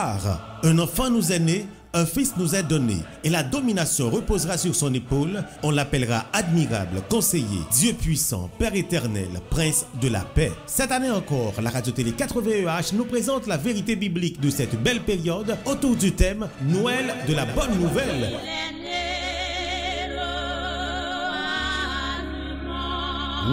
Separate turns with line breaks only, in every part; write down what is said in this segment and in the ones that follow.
Car un enfant nous est né, un fils nous est donné, et la domination reposera sur son épaule. On l'appellera admirable, conseiller, Dieu puissant, Père éternel, Prince de la paix. Cette année encore, la radio-télé 80EH nous présente la vérité biblique de cette belle période autour du thème Noël de la bonne nouvelle.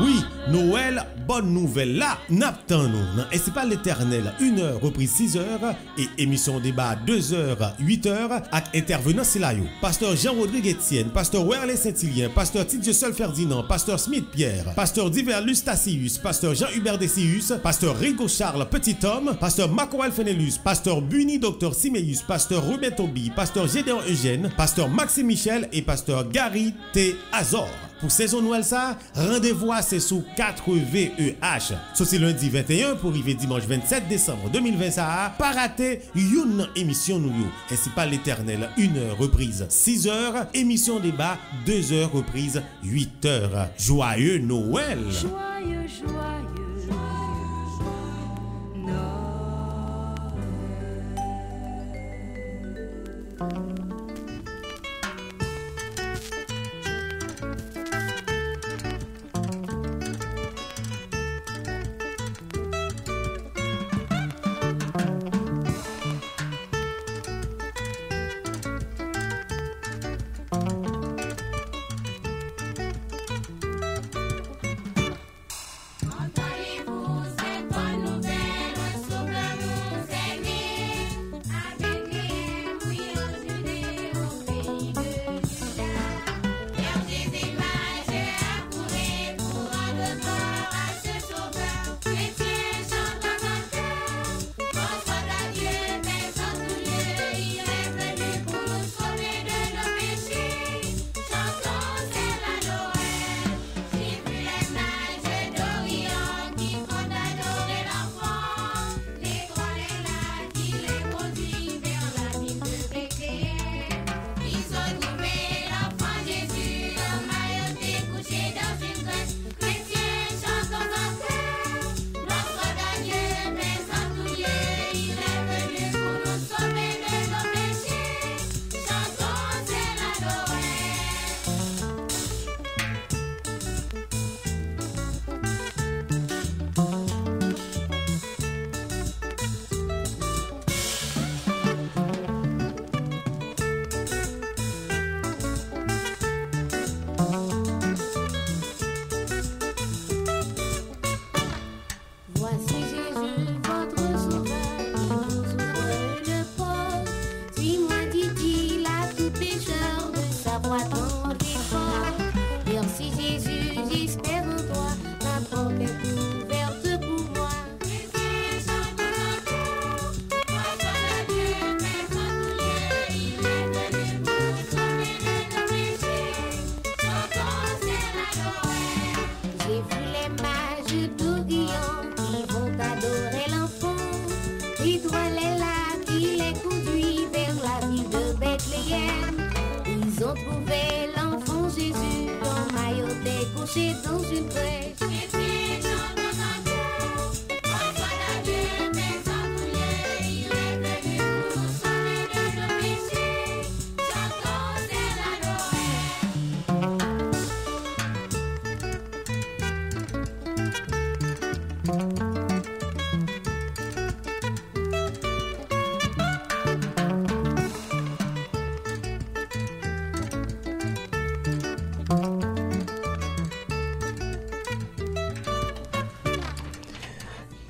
Oui, Noël, bonne nouvelle. Là, n'attendons. Et c'est pas l'éternel. 1 heure reprise 6 heures et émission débat 2 heures, 8 heures avec intervenant c'est là yo. Pasteur Jean-Rodrigue Etienne, Pasteur Werley Saint-Hilien, Pasteur Tidje Seul Ferdinand, Pasteur Smith Pierre, Pasteur Diverlus Tassius, Pasteur Jean-Hubert Desius, Pasteur Rigo Charles Petit-Homme, Pasteur Macoel Fenelus, Pasteur Buni Dr Simeus, Pasteur Ruben Tobi, Pasteur Gédéon Eugène, Pasteur Maxime Michel et Pasteur Gary T. Azor. Pour saison Noël ça, rendez-vous c'est sous 4VEH. Ceci lundi 21 pour arriver dimanche 27 décembre 2020 ça, pas rater une émission nous. Et c'est pas l'éternel, 1 heure reprise 6 heures, émission débat 2 heures reprise 8 heures. Joyeux Noël.
Joyeux, joyeux.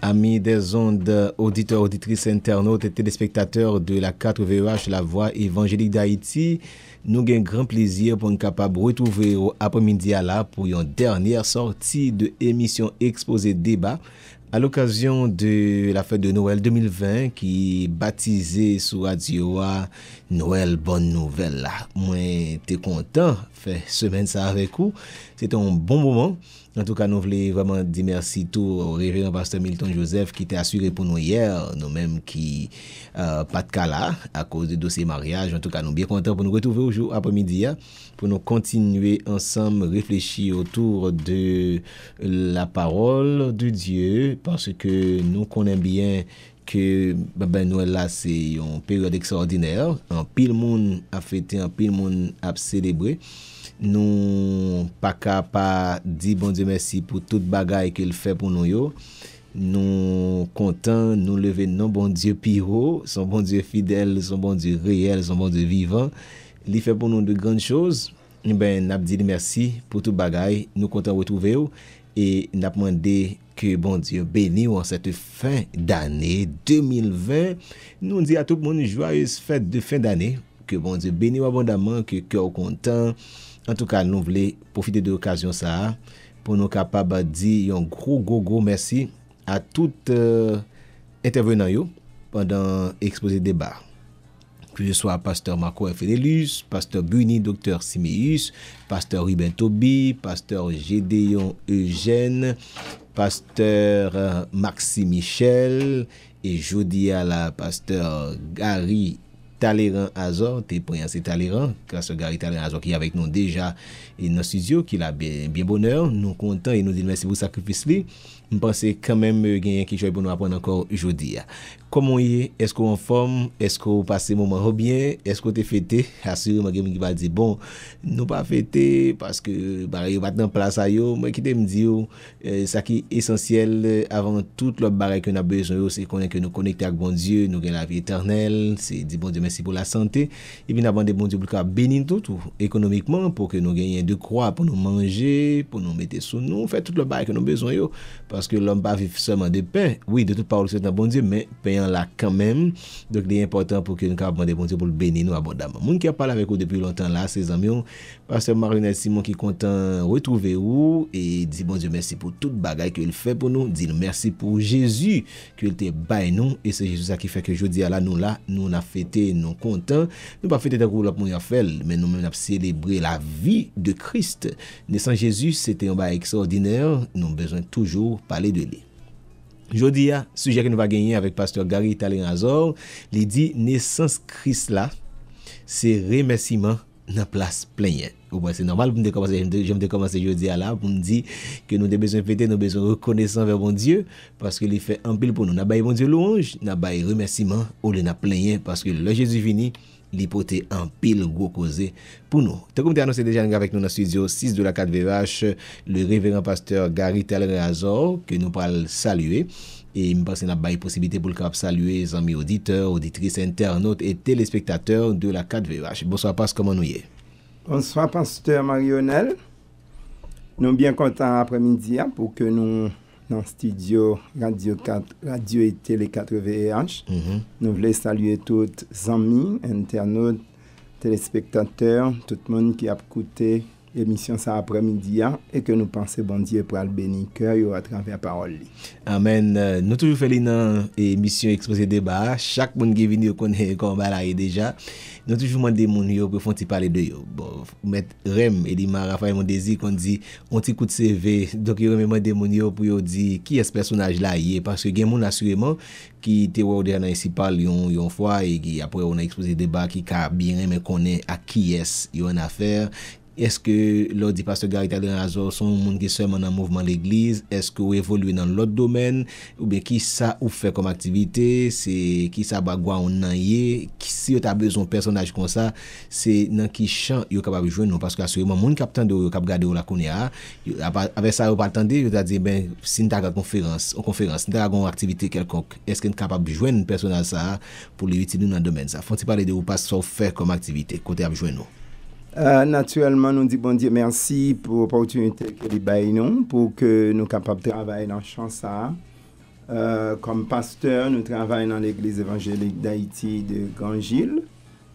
Amis des ondes, auditeurs, auditrices, internautes et téléspectateurs de la 4VEH, la voix évangélique d'Haïti, nous avons un grand plaisir pour nous capables de retrouver après-midi là pour une dernière sortie de émission Exposé Débat à l'occasion de la fête de Noël 2020 qui est baptisée sous radio Noël Bonne Nouvelle. Moi, t'es content faire semaine ça avec vous. C'était un bon moment. En tout cas, nous voulons vraiment dire merci tout au révérend pasteur Milton Joseph qui était assuré pour nous hier, nous-mêmes qui pas de cas là à cause du dossier mariage. En tout cas, nous bien contents pour nous retrouver aujourd'hui après-midi pour nous continuer ensemble réfléchir autour de la parole de Dieu parce que nous connaissons bien que Noël là c'est une période extraordinaire. En pile monde a fêté, en pile monde a célébré. Nous pas capable dire bon Dieu merci pour toute bagaille qu'il fait pour nous yo. Nous contents, nous lever non bon Dieu piro, son bon Dieu fidèle, son bon Dieu réel, son bon Dieu vivant. Il fait pour nous de grandes choses. Ben n'a dit merci pour toute bagaille. Nous contents retrouver et n'a demandé que bon Dieu bénisse en cette fin d'année 2020. Nous dit à tout le monde joyeuse fête de fin d'année. Que bon Dieu bénisse abondamment, que cœur content. En tout cas, nous voulons profiter de l'occasion ça pour nous capables de dire un gros merci à tout intervenant yo pendant exposé débat. Que ce soit pasteur Marco Fidelius, pasteur Buni, docteur Simeus, pasteur Ruben Tobi, pasteur Gédéon Eugène, pasteur Maxime Michel et jeudi à la pasteur Gary Talleyrand Azor, t'es point c'est Talleyrand, grâce à Gary Talleyrand Azor qui est avec nous déjà et dans le studio, qui a bien bonheur, nous contents et nous disons merci pour le sacrifice. Je pense quand même qu'il quelque chose pour nous apprendre encore aujourd'hui. Comment est-ce qu'on est en forme? Est-ce qu'on passe un moment bien? Est-ce qu'on est fêté? Assurément, qui va dire bon, nous pas fêté parce que il va dans place à yo. Moi qui te me dit ça qui est essentiel avant tout le barrage que nous avons besoin, c'est qu'on est que nous connecter avec bon Dieu, nous avons la vie éternelle, c'est dire bon Dieu merci pour la santé et puis nous avons des bon Dieu pour bénir tout économiquement pour que nous gagnions de croix pour nous manger, pour nous mettre sous nous, faire tout le barrage que nous avons besoin parce que l'homme pas vivre seulement de pain. Oui, de toute parole c'est un bon Dieu, mais payant là quand même. Donc il est important pour que nous puissions demander bon Dieu pour le bénir nous abondamment. Moun qui a parlé avec vous depuis longtemps là, ses amis, pasteur Marinette Simon qui content retrouver vous et dit bon Dieu merci pour toute bagaille qu'il fait pour nous, dit merci pour Jésus qu'il te baille nous et c'est Jésus ça qui fait que je dis là nous on a fêté, nous content, nous pas fêter pour l'autre monde a fait, mais nous même célébrer la vie de Christ. Naissance Jésus, c'était un bail extraordinaire, nous avons besoin toujours parler de lui. Jodi a sujet que nous va gagner avec pasteur Gary Talleyrand Azor, il dit naissance Christ là, c'est remerciement dans place pleine. C'est normal pour me commencer, je me commencer jeudi à là pour me dire que nous avons besoin de fêter, nous avons besoin de reconnaissance vers bon Dieu parce qu'il fait un pile pour nous. N'a pas bon Dieu louange, n'a pas remerciement ou le n'a plein parce que le Jésus vini l'hypothèse en pile gros causé pour nous. Comme tu as annoncé déjà avec nous dans le studio 6 de la 4VH, le révérend pasteur Gary Talleyrand Azor, que nous parlons saluer. Et je pense qu'il y a une possibilité pour le cap saluer les amis auditeurs, auditrices, internautes et téléspectateurs de la 4VH. Bonsoir, pasteur, comment nous y est?
Bonsoir, pasteur Marionel. Nous sommes bien contents après-midi pour que nous dans le studio Radio et Télé 4VH. Nous voulons saluer tous les amis, internautes, téléspectateurs, tout le monde qui a écouté l'émission ça après-midi et que nous pensons bon Dieu pour le bénir cœur à travers la parole.
Amen. Nous toujours fait une émission exposé débat. Chaque monde qui est venu connaît comme là déjà. Nous toujours demander mon yo pour font parler de yo. Bon, mettre Rem et Lima Raphaël mon désir qu'on dit on petit coup de CV. Donc il me demander mon yo pour yo dire qui est ce personnage là hier parce que gen mon assurément qui était au dernier ici parle yon fois et qui après on a exposé débat qui a bien mais connaît à qui est yon affaire. Est-ce que l'ordre du pasteur Gary Talleyrand Azor sont monde qui seulement dans le mouvement l'église? Est-ce que vous évoluez dans l'autre domaine? Ou bien qui ça ou fait comme activité? C'est qui ça bagua on nan yé? Si vous avez besoin de personnage comme ça, c'est dans qui champ vous capable de joindre parce que assurément monde qui attend de cap garder la connaît avec ça vous pas attendre vous a dit ben si nous avons conférence si nous avons activité quelconque est-ce que nous capable de joindre personnage ça pour l'utiliser dans le domaine ça? Faut-il parler de vous pas ça faire comme activité côté à joindre nous?
Naturellement, nous disons bon Dieu merci pour l'opportunité que nous avons pour que nous soyons capables de travailler dans le champ ça. Comme pasteur, nous travaillons dans l'église évangélique d'Haïti de Grand-Gilles.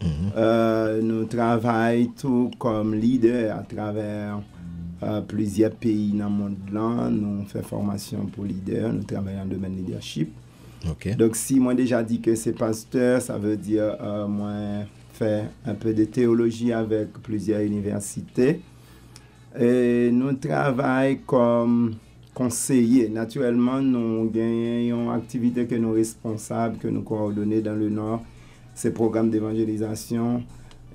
Nous travaillons tout comme leader à travers plusieurs pays dans le monde là. Nous faisons formation pour leader, nous travaillons dans le domaine leadership.
Okay.
Donc si moi déjà dit que c'est pasteur, ça veut dire moi fait un peu de théologie avec plusieurs universités. Et nous travaillons comme conseillers. Naturellement, nous gagnons une activité que nous responsables, que nous coordonnons dans le Nord. C'est programme d'évangélisation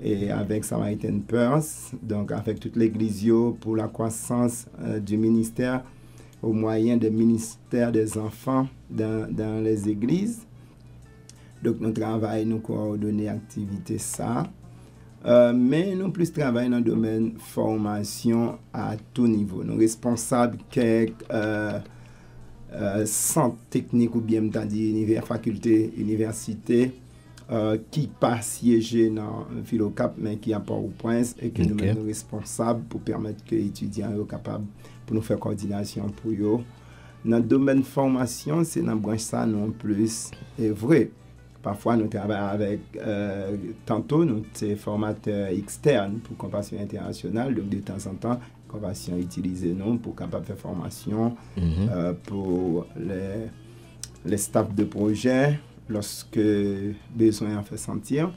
et avec Samaritan Purse, donc avec toute l'église pour la croissance du ministère au moyen des ministères des enfants dans les églises. Donc, nous travaillons, nous coordonnons activité ça. Mais nous plus travaillons dans le domaine formation à tout niveau. Nous sommes responsables quelques centres techniques ou bien faculté, université qui pas siégé dans Philocap mais qui a Port-au-Prince et que nous sommes responsables pour permettre que les étudiants soient capables pour nous faire coordination pour eux. Dans le domaine de formation, c'est dans la branche ça non plus est vrai. Parfois, nous travaillons avec, tantôt, nous sommes formateurs externes pour Compassion Internationale. Donc, de temps en temps, Compassion utilise nous pour capable faire formation pour les staffs de projet lorsque besoin en fait sentir.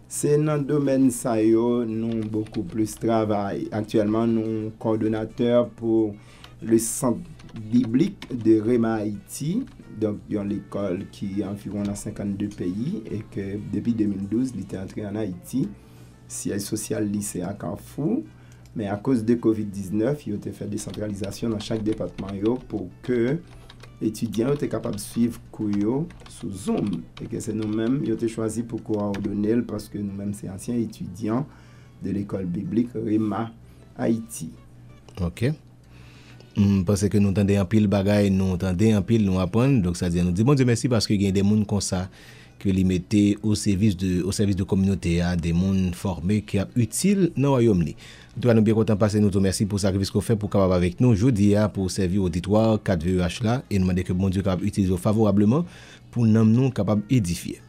C'est dans le domaine ça, nous beaucoup plus travail. Actuellement, nous coordonnateurs pour le centre biblique de Rema Haïti. Donc, il y a l'école qui est environ dans 52 pays et que depuis 2012, il était entré en Haïti, siège social lycée à Carrefour. Mais à cause de COVID-19, il a été fait décentralisation dans chaque département pour que les étudiants soient capables de suivre cours sous Zoom. Et que c'est nous-mêmes qui avons été choisis pour coordonner parce que nous-mêmes, c'est anciens étudiants de l'école biblique Rema Haïti.
OK. Parce que nous entendons un pile bagaille, nous entendons un pile, nous apprenons. Donc, ça dit, nous disons bon Dieu merci parce qu'il y a des gens comme ça que les mettaient au service de communauté, des gens formés qui sont utiles dans le royaume. Nous sommes bien contents de passer. Nous te merci pour le sacrifice qu'on fait pour capable avec nous aujourd'hui pour servir auditoire 4VEH là et nous demander que bon Dieu capable utiliser favorablement pour nous capable édifier.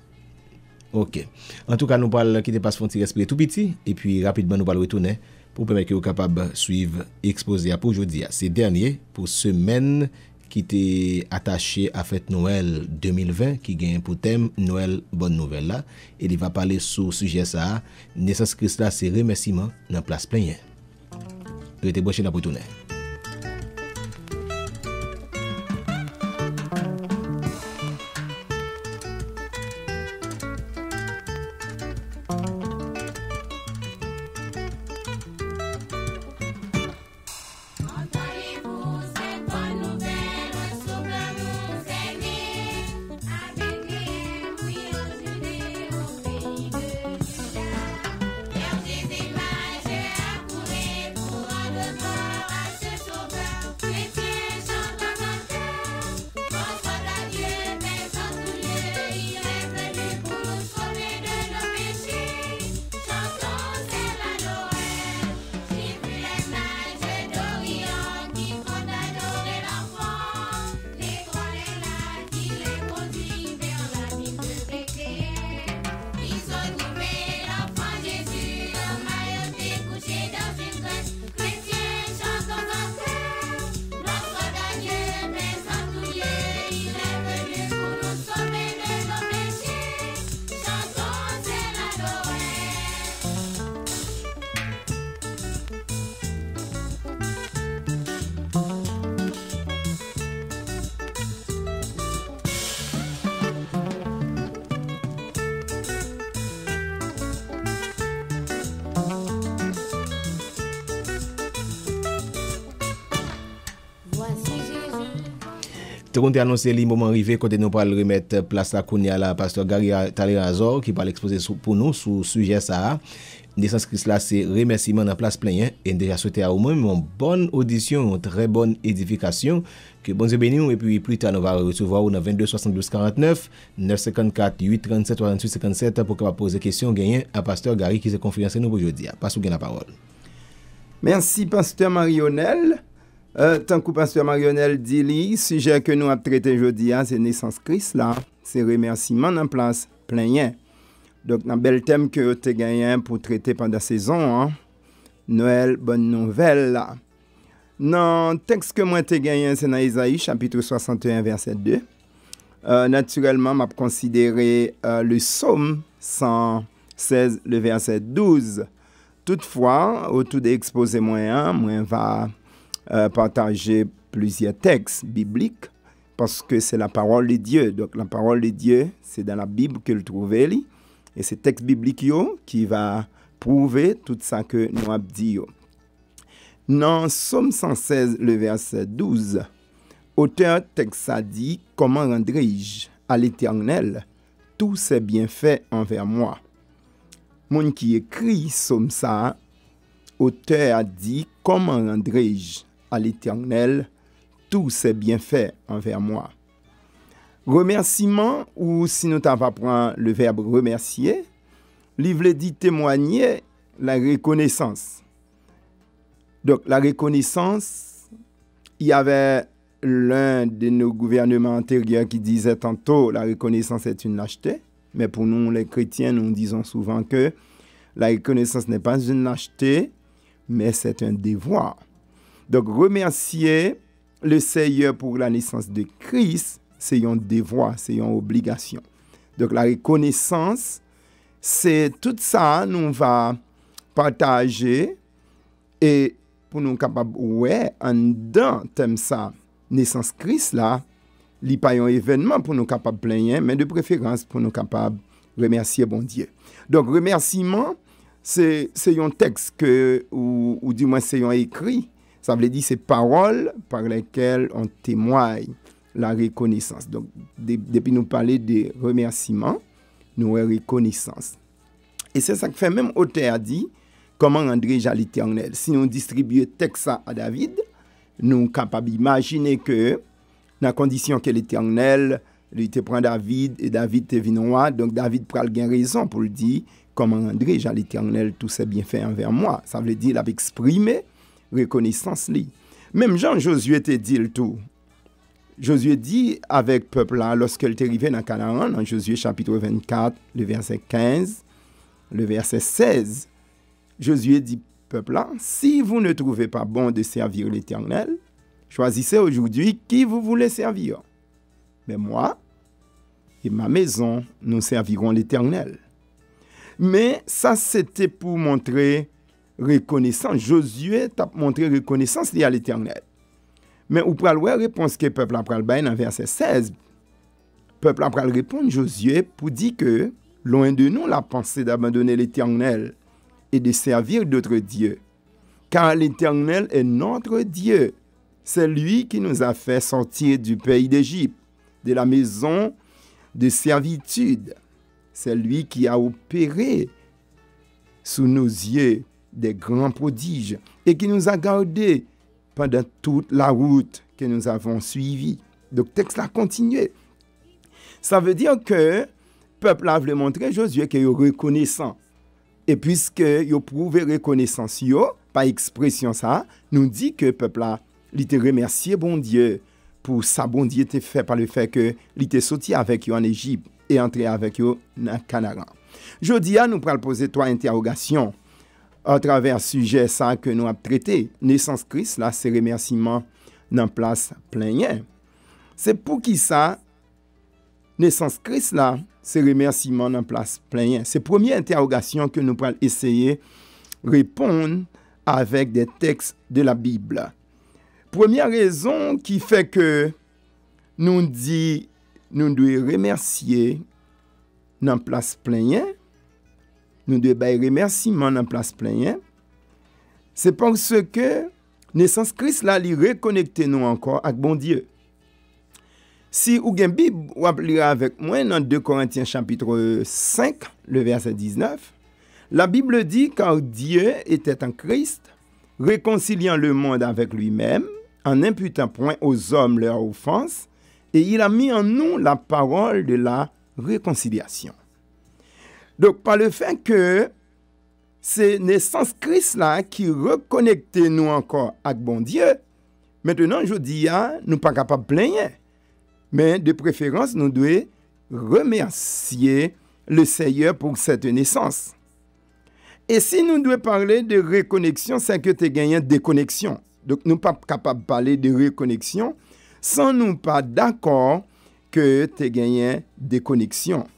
OK. En tout cas, nous parlons qui dépasse frontière esprit tout petit et puis rapidement nous parlons retourner pour permettre que vous capable suivre exposé pour aujourd'hui. C'est dernier pour semaine qui était attaché à fête Noël 2020 qui gagne pour thème Noël bonne nouvelle là et il va parler sur sujet ça naissance Christ là c'est remerciement dans place plein. Restez branché dans pour tourner. Tout est annoncé le moment arrivé quand nous allons remettre place à Kounia la pasteur Gary Talerazor qui va l'exposer pour nous sur le sujet ça. Naissance Christ là c'est remerciement dans place plein et déjà souhaiter à au moins une bonne audition, une très bonne édification que bon Dieu bénisse et puis plus tard nous va recevoir dans 22 72 49 954 8 37 68 57 pour capable poser question gagner à pasteur Gary qui s'est conférencier nous aujourd'hui. Passe la parole.
Merci pasteur Marionnel. Tant que pasteur Marionnel dit, le sujet que nous avons traité aujourd'hui, c'est naissance Christ là, c'est remerciement en place plein. Donc, un bel thème que tu as gagné pour traiter pendant la saison, Noël, bonne nouvelle là. Dans le texte que moi tu as gagné, c'est dans Isaïe, chapitre 61, verset 2. Naturellement, je vais considérer le psaume 116, le verset 12. Toutefois, autour de l'exposé moyen, moi va partager plusieurs textes bibliques parce que c'est la parole de Dieu. Donc la parole de Dieu, c'est dans la Bible que le trouver et c'est texte biblique qui va prouver tout ça que nous avons dit. Dans Psaume 116, le verset 12, auteur texte a dit comment rendrai-je à l'Éternel tous ses bienfaits envers moi. Mon qui écrit somme ça, auteur a dit, comment rendrai-je à l'Éternel tous ses bienfaits envers moi? Remerciement, ou si nous t'avons prendre le verbe remercier, livre dit témoigner la reconnaissance. Donc la reconnaissance, il y avait l'un de nos gouvernements antérieurs qui disait tantôt la reconnaissance est une lâcheté, mais pour nous les chrétiens, nous disons souvent que la reconnaissance n'est pas une lâcheté, mais c'est un devoir. Donc remercier le Seigneur pour la naissance de Christ, c'est un devoir, c'est une obligation. Donc la reconnaissance, c'est tout ça nous va partager et pour nous capables en dedans thème ça naissance Christ là, li pas un événement pour nous capables plaindre, mais de préférence pour nous capables remercier bon Dieu. Donc remerciement c'est un texte que ou du moins c'est un écrit, ça veut dire c'est paroles par lesquelles on témoigne la reconnaissance. Donc depuis nous parler de remerciement, nous avons reconnaissance. Et c'est ça que fait même auteur a dit, comment rendrai-je à l'Éternel? Si nous distribuons texte à David, nous sommes capables d'imaginer que, dans la condition que l'Éternel, il te prend David, et David te vient roi, donc David prend bien raison pour le dire, comment rendrai-je à l'Éternel tous ses bienfaits envers moi? Ça veut dire qu'il a exprimé reconnaissance. Même Jean Josué te dit le tout. Josué dit avec peuple là, lorsqu'il est arrivé dans Canaan, dans Josué chapitre 24, le verset 15, le verset 16, Josué dit, peuple là, si vous ne trouvez pas bon de servir l'Éternel, choisissez aujourd'hui qui vous voulez servir. Mais moi et ma maison, nous servirons l'Éternel. Mais ça, c'était pour montrer reconnaissance. Josué t'a montré reconnaissance liée à l'Éternel. Mais ou pral wè réponse que peuple a pral bay dans verset 16. Peuple a pral répondre Josué pour dire que loin de nous la pensée d'abandonner l'Éternel et de servir d'autres dieux. Car l'Éternel est notre Dieu. C'est lui qui nous a fait sortir du pays d'Égypte, de la maison de servitude. C'est lui qui a opéré sous nos yeux des grands prodiges et qui nous a gardés pendant toute la route que nous avons suivie. Donc, le texte a continué. Ça veut dire que le peuple a voulu montrer Josué qu'il est reconnaissant. Et puisque il a prouvé reconnaissance, par expression ça, nous dit que le peuple a remercié bon Dieu pour ça bon Dieu était fait par le fait que il était sorti avec eux en Égypte et entré avec eux dans Canaan. Jodi nous allons poser trois interrogations à travers sujet ça que nous avons traité. Naissance Christ, là, c'est remerciement dans place plein. C'est pour qui ça, naissance Christ, là, c'est remerciement dans place plein. C'est la première interrogation que nous allons essayer de répondre avec des textes de la Bible. Première raison qui fait que nous dit nous devons remercier dans place plein. Nous devons faire remerciement dans place plein. C'est parce que naissance Christ là, il reconnecte nous encore avec bon Dieu. Si vous avez une Bible, vous lire avec moi dans 2 Corinthiens chapitre 5, le verset 19, la Bible dit car Dieu était en Christ, réconciliant le monde avec lui-même, en n'imputant point aux hommes leur offense, et il a mis en nous la parole de la réconciliation. Donc, par le fait que c'est naissance Christ là qui reconnecte nous encore avec bon Dieu, maintenant, je dis, nous ne sommes pas capables de plaindre, mais de préférence, nous devons remercier le Seigneur pour cette naissance. Et si nous devons parler de reconnexion, c'est que tu as gagné déconnexion. Donc, nous ne sommes pas capables de parler de reconnexion sans nous pas d'accord que tu as gagné déconnexion.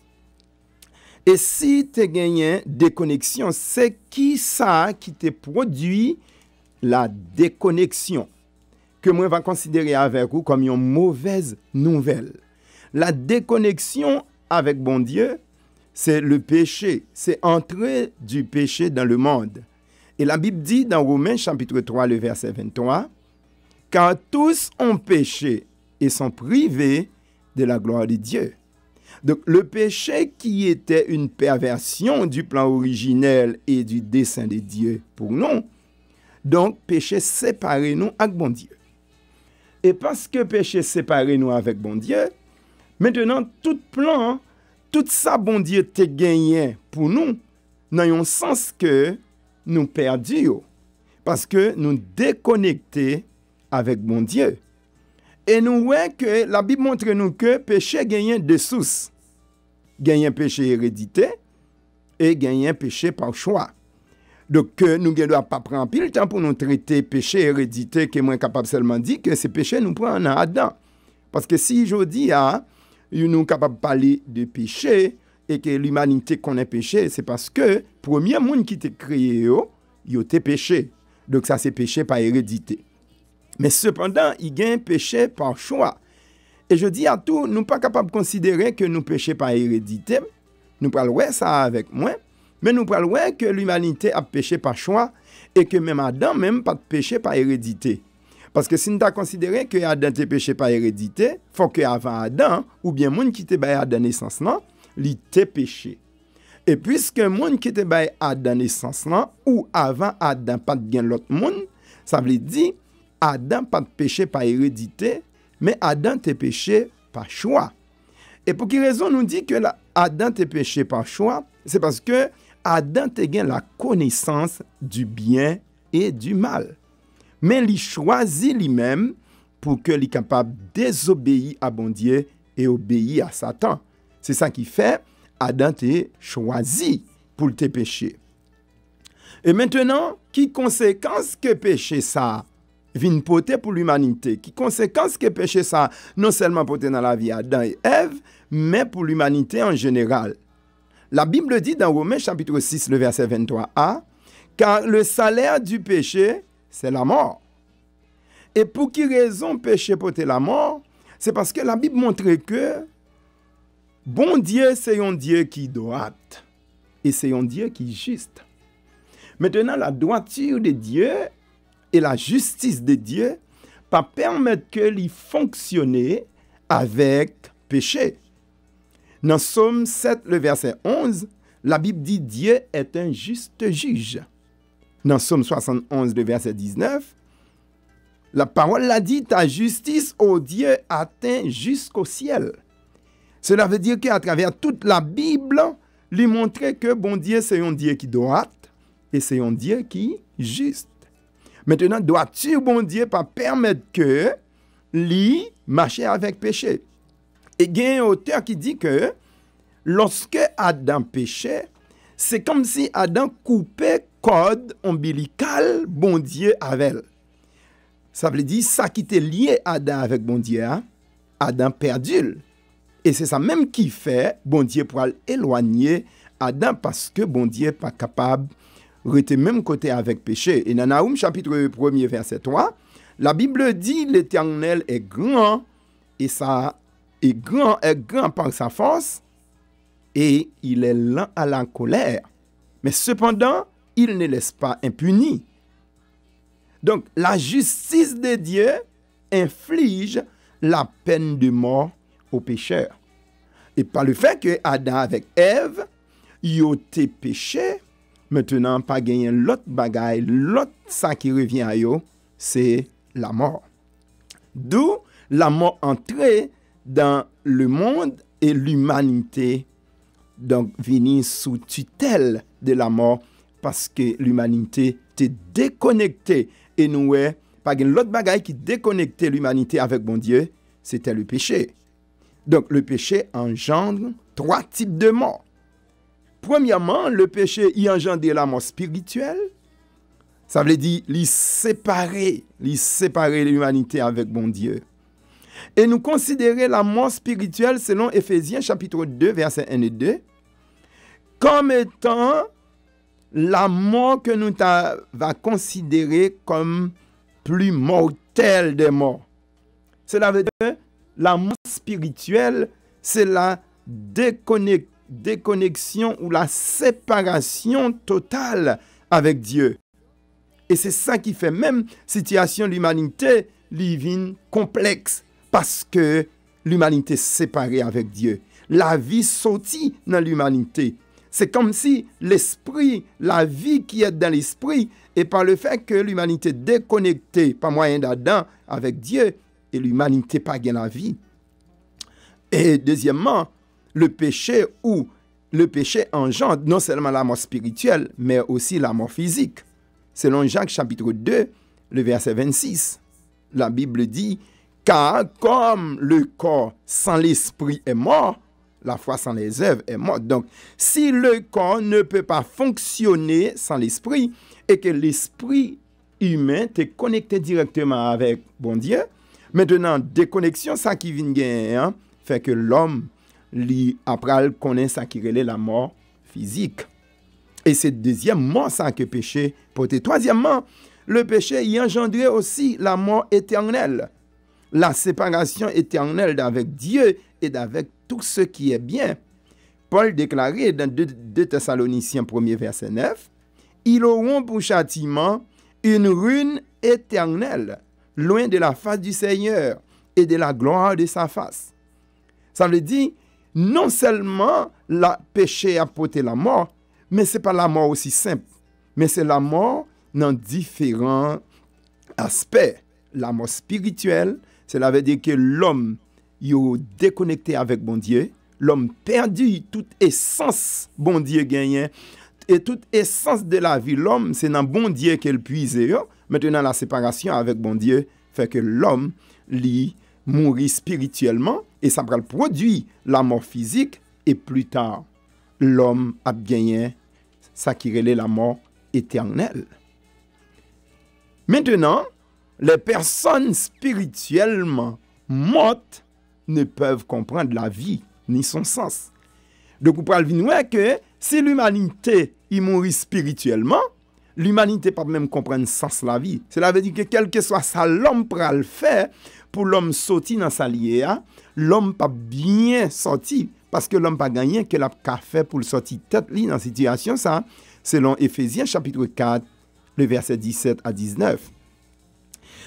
Et si tu as gagné déconnexion, c'est qui ça qui te produit la déconnexion? Que moi, je vais considérer avec vous comme une mauvaise nouvelle. La déconnexion avec bon Dieu, c'est le péché. C'est entrer du péché dans le monde. Et la Bible dit dans Romains chapitre 3, le verset 23, « Car tous ont péché et sont privés de la gloire de Dieu. Donc, le péché qui était une perversion du plan originel et du dessein de Dieu pour nous, donc, péché séparé nous avec bon Dieu. Et parce que péché séparé nous avec bon Dieu, maintenant, tout plan, tout ça, bon Dieu te gagné pour nous, dans un sens que nous perdons. Parce que nous déconnectés avec bon Dieu. Et nous voyons que la Bible montre nous que péché gagne deux sources. Gagne péché hérédité et gagne péché par choix. Donc, nous ne devons pas prendre pile temps pour nous traiter péché hérédité, que moi capable seulement dire que ces péchés nous prennent en Adam. Parce que si je dis, nous sommes capables de parler de péché et que l'humanité connaît péché, c'est parce que le premier monde qui t'a créé, il était péché. Donc, ça, c'est péché par hérédité. Mais cependant, il y a un péché par choix. Et je dis à tout, nous ne sommes pas capables de considérer que nous péchons par hérédité. Nous parlons ça avec moi. Mais nous parlons que l'humanité a péché par choix et que même Adam même pas péché par hérédité. Parce que si nous avons considéré que Adam a péché par hérédité, il faut qu'avant Adam, ou bien le monde qui était Adam naissance, il était péché. Et puisque le monde qui était Adam naissance, ou avant Adam pas de l'autre monde, ça veut dire Adam pas de péché par hérédité, mais Adam a péché par choix. Et pour quelle raison nous dit que Adam a péché par choix? C'est parce que Adam a gagné la connaissance du bien et du mal. Mais il choisit lui-même pour qu'il soit capable de désobéir à bon Dieu et obéir à Satan. C'est ça qui fait Adam a choisi pour te pécher. Et maintenant, qui conséquence que péché ça vient porter pour l'humanité? Qui conséquence que péché ça non seulement porter dans la vie d'Adam et Ève, mais pour l'humanité en général? La Bible dit dans Romains chapitre 6, le verset 23a, « Car le salaire du péché, c'est la mort. » Et pour quelle raison péché porter la mort? C'est parce que la Bible montre que bon Dieu, c'est un Dieu qui est droit et c'est un Dieu qui est juste. Maintenant, la droiture de Dieu et la justice de Dieu pas permettre que lui fonctionne avec péché. Dans Psaume 7, le verset 11, la Bible dit « Dieu est un juste juge ». Dans Psaume 71, le verset 19, la parole l'a dit « Ta justice, ô Dieu, atteint jusqu'au ciel ». Cela veut dire qu'à travers toute la Bible, lui montrer que bon Dieu, c'est un Dieu qui est droit et c'est un Dieu qui est juste. Maintenant, doit-tu, bon Dieu, pas permettre que lui marche avec péché? Et il y a un auteur qui dit que lorsque Adam péchait, c'est comme si Adam coupait corde ombilical bon Dieu avec elle. Ça veut dire ça qui était lié Adam avec bon Dieu, Adam perdu. Et c'est ça même qui fait bon Dieu pour éloigner Adam parce que bon Dieu n'est pas capable de rester même côté avec péché. Et dans Naoum chapitre 1 verset 3, la Bible dit l'Éternel est grand et ça est grand par sa force et il est lent à la colère. Mais cependant, il ne laisse pas impuni. Donc, la justice de Dieu inflige la peine de mort aux pécheurs. Et par le fait que Adam avec Ève, ils ont été péchés, maintenant, pas gagner l'autre bagaille, l'autre ça qui revient à eux, c'est la mort. D'où la mort entrée dans le monde et l'humanité, donc venir sous tutelle de la mort parce que l'humanité était déconnectée. Et nous, pas l'autre bagaille qui déconnectait l'humanité avec bon Dieu, c'était le péché. Donc le péché engendre 3 types de morts. Premièrement, le péché y engendre la mort spirituelle. Ça veut dire séparer l'humanité avec bon Dieu. Et nous considérer la mort spirituelle selon Éphésiens chapitre 2, versets 1 et 2, comme étant la mort que nous va considérer comme plus mortelle des morts. Cela veut dire que la mort spirituelle, c'est la déconnexion ou la séparation totale avec Dieu. Et c'est ça qui fait même situation de l'humanité living complexe parce que l'humanité est séparée avec Dieu. la vie sortit dans l'humanité. C'est comme si l'esprit, la vie qui est dans l'esprit, et par le fait que l'humanité déconnectée par moyen d'Adam avec Dieu, et l'humanité pas gain la vie. Et deuxièmement, le péché engendre non seulement la mort spirituelle, mais aussi la mort physique. Selon Jacques chapitre 2, le verset 26, la Bible dit, car comme le corps sans l'esprit est mort, la foi sans les œuvres est morte. Donc, si le corps ne peut pas fonctionner sans l'esprit, et que l'esprit humain est connecté directement avec bon Dieu, maintenant, déconnexion, ça qui vient gagner, fait que l'homme, après, connaît ça qui relève la mort physique. Et c'est deuxième mort, ça que péché porté. Troisièmement, le péché y engendrait aussi la mort éternelle. La séparation éternelle d'avec Dieu et d'avec tout ce qui est bien. Paul déclarait dans 2 Thessaloniciens 1er verset 9, « Ils auront pour châtiment une ruine éternelle, loin de la face du Seigneur et de la gloire de sa face. » Ça veut dire, non seulement le péché a porté la mort, mais ce n'est pas la mort aussi simple, mais c'est la mort dans différents aspects. La mort spirituelle, cela veut dire que l'homme est déconnecté avec bon Dieu, l'homme perdu toute essence bon Dieu gagnait, et toute essence de la vie, l'homme, c'est dans bon Dieu qu'elle puise. Maintenant, la séparation avec bon Dieu fait que l'homme mourit spirituellement, et ça va produire la mort physique, et plus tard, l'homme a gagné ça qui relève la mort éternelle. Maintenant, les personnes spirituellement mortes ne peuvent comprendre la vie ni son sens. Donc, vous pouvez voir que si l'humanité y mourit spirituellement, l'humanité ne peut pas même comprendre le sens de la vie. Cela veut dire que quel que soit ça, l'homme pourra le faire pour l'homme sortir dans sa liée, l'homme pas bien sorti parce que l'homme pas gagné que l'a fait pour le sortir tête dans la situation ça, selon Éphésiens chapitre 4, le verset 17 à 19.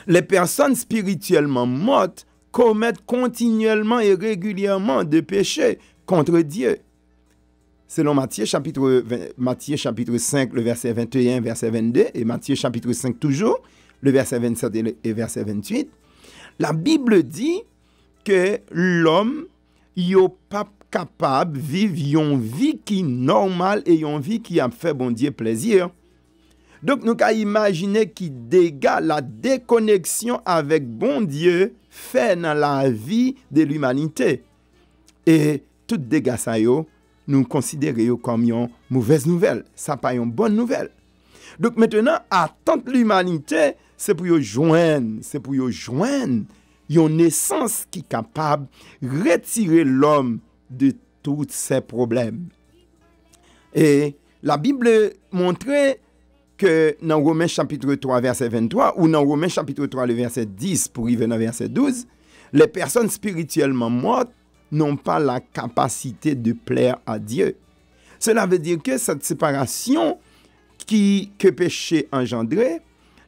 Les personnes spirituellement mortes commettent continuellement et régulièrement des péchés contre Dieu. Selon Matthieu chapitre 5, le verset 21, verset 22, et Matthieu chapitre 5 toujours, le verset 27 et verset 28, la Bible dit que l'homme n'est pas capable de vivre une vie qui est normale et une vie qui a fait bon Dieu plaisir. Donc, nous pouvons imaginer qui dégâts la déconnexion avec bon Dieu fait dans la vie de l'humanité. Et tout dégâts ça, nous considérons comme une mauvaise nouvelle. Ça pas une bonne nouvelle. Donc, maintenant, attendre l'humanité, c'est pour joindre une essence qui est capable de retirer l'homme de tous ses problèmes. Et la Bible montrait que dans Romains chapitre 3, verset 23, ou dans Romains chapitre 3, le verset 10, pour y venir au verset 12, les personnes spirituellement mortes n'ont pas la capacité de plaire à Dieu. Cela veut dire que cette séparation que péché engendrait,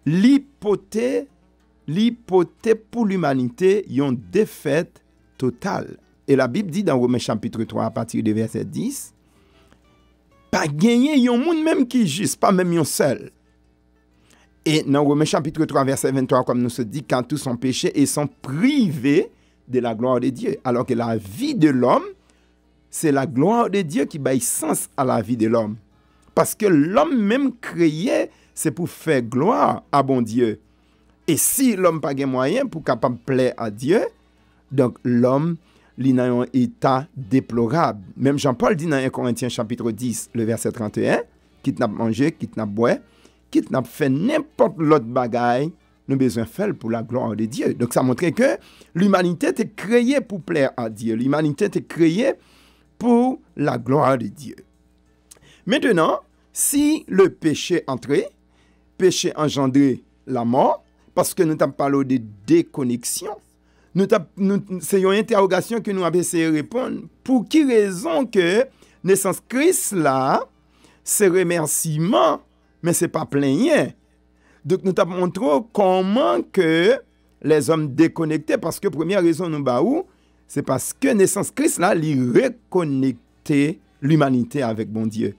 l'hypothèse pour l'humanité, une défaite totale. Et la Bible dit dans Romains chapitre 3, à partir du verset 10, pas gagner yon monde même qui juste, pas même yon seul. Et dans Romains chapitre 3, verset 23, comme nous se dit, quand tous sont péchés et sont privés de la gloire de Dieu. Alors que la vie de l'homme, c'est la gloire de Dieu qui baille sens à la vie de l'homme. Parce que l'homme même créé, c'est pour faire gloire à bon Dieu. Et si l'homme n'a pas de moyen pour capable plaire à Dieu, donc l'homme, il a un état déplorable. Même Jean-Paul dit dans 1 Corinthiens chapitre 10, le verset 31, quitte n'a mangé, quitte n'a boire, quitte n'a fait n'importe l'autre bagaille, nous avons besoin de faire pour la gloire de Dieu. Donc ça montre que l'humanité est créée pour plaire à Dieu. L'humanité est créée pour la gloire de Dieu. Maintenant, si le péché entrait, péché engendrait la mort, parce que nous avons parlé de déconnexion, c'est une interrogation que nous avons essayé de répondre. Pour qui raison que naissance Christ là, c'est remerciement, mais ce n'est pas plein. Donc nous avons montré comment que les hommes déconnectés, parce que première raison nous baou, c'est parce que naissance Christ là, il reconnectait l'humanité avec bon Dieu.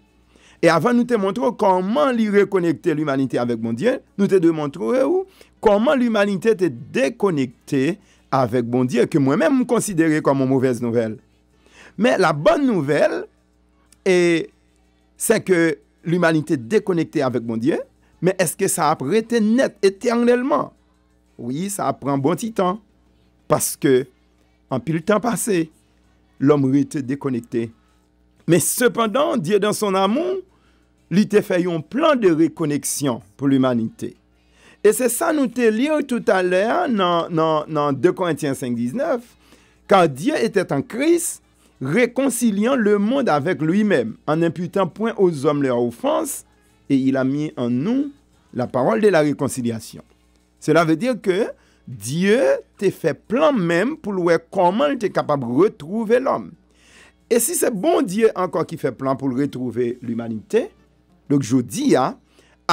Et avant nous te montrer comment il reconnecter l'humanité avec bon Dieu, nous te démontrons comment l'humanité était déconnectée avec bon Dieu, que moi-même me considérais comme une mauvaise nouvelle. Mais la bonne nouvelle, c'est que l'humanité est déconnectée avec bon Dieu, mais est-ce que ça a été net éternellement? Oui, ça prend un bon petit temps. Parce que, en pile temps passé, l'homme était déconnecté. Mais cependant, Dieu dans son amour, il t'a fait un plan de reconnexion pour l'humanité. Et c'est ça nous te lire tout à l'heure dans 2 Corinthiens 5, 19, car Dieu était en Christ, réconciliant le monde avec lui-même, en n'imputant point aux hommes leur offense, et il a mis en nous la parole de la réconciliation. Cela veut dire que Dieu t'a fait plan même pour voir comment il était capable de retrouver l'homme. Et si c'est bon Dieu encore qui fait plan pour retrouver l'humanité, donc je dis, à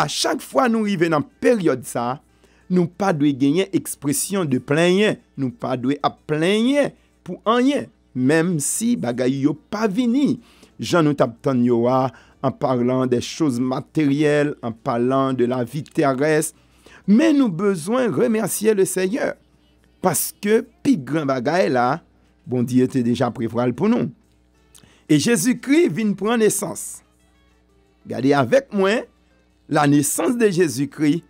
chaque fois nous arrivons dans une période ça, nous pas de gagner expression de plaigner, nous pas de plaigner pour rien, même si bagay yo pas vini. Jean nous t'attend yo en parlant des choses matérielles, en parlant de la vie terrestre, mais nous besoin remercier le Seigneur parce que pi grand bagay là, bon Dieu était déjà prévoir pour nous. Et Jésus-Christ vient prendre naissance. Regardez avec moi la naissance de Jésus-Christ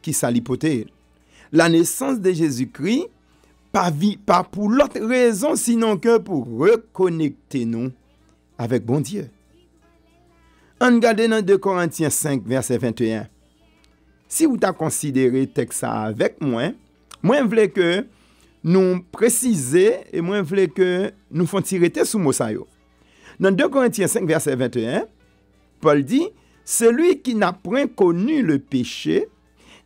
qui s'alipotait. La naissance de Jésus-Christ, pas pour l'autre raison, sinon que pour reconnecter nous avec bon Dieu. On regarde dans 2 Corinthiens 5, verset 21. Si vous avez considéré le texte avec moi, je voulais que nous précisions et moi je voulais que nous fassions tirer sous mot ça. Dans 2 Corinthiens 5, verset 21, Paul dit, celui qui n'a point connu le péché,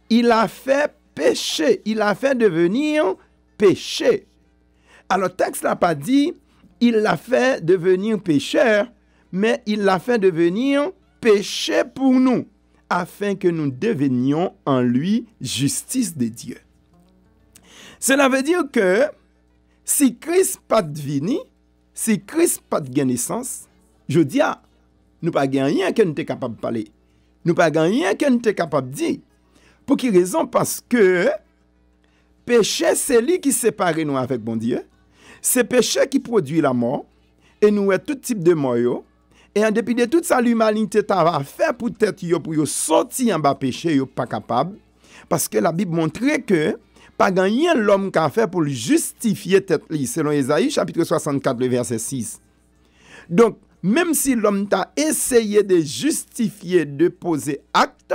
il a fait péché, il a fait devenir péché. Alors le texte n'a pas dit, il l'a fait devenir pécheur, mais il l'a fait devenir péché pour nous, afin que nous devenions en lui justice de Dieu. Cela veut dire que si Christ pas devenu, si Christ pas de naissance, je dis nous pas rien que nous sommes capables de parler. Nous pas rien que nous sommes capables de dire. Pour quelle raison? Parce que péché, c'est lui qui sépare nous avec bon Dieu. C'est péché qui produit la mort. Et nous avons tout type de mort. Et en dépit de tout ça, l'humanité a fait peut-être pour sortir en bas péché, yo pas capable. Parce que la Bible montre que pas rien l'homme qui a fait pour justifier tête li, selon Ésaïe chapitre 64, le verset 6. Donc, même si l'homme t'a essayé de justifier, de poser acte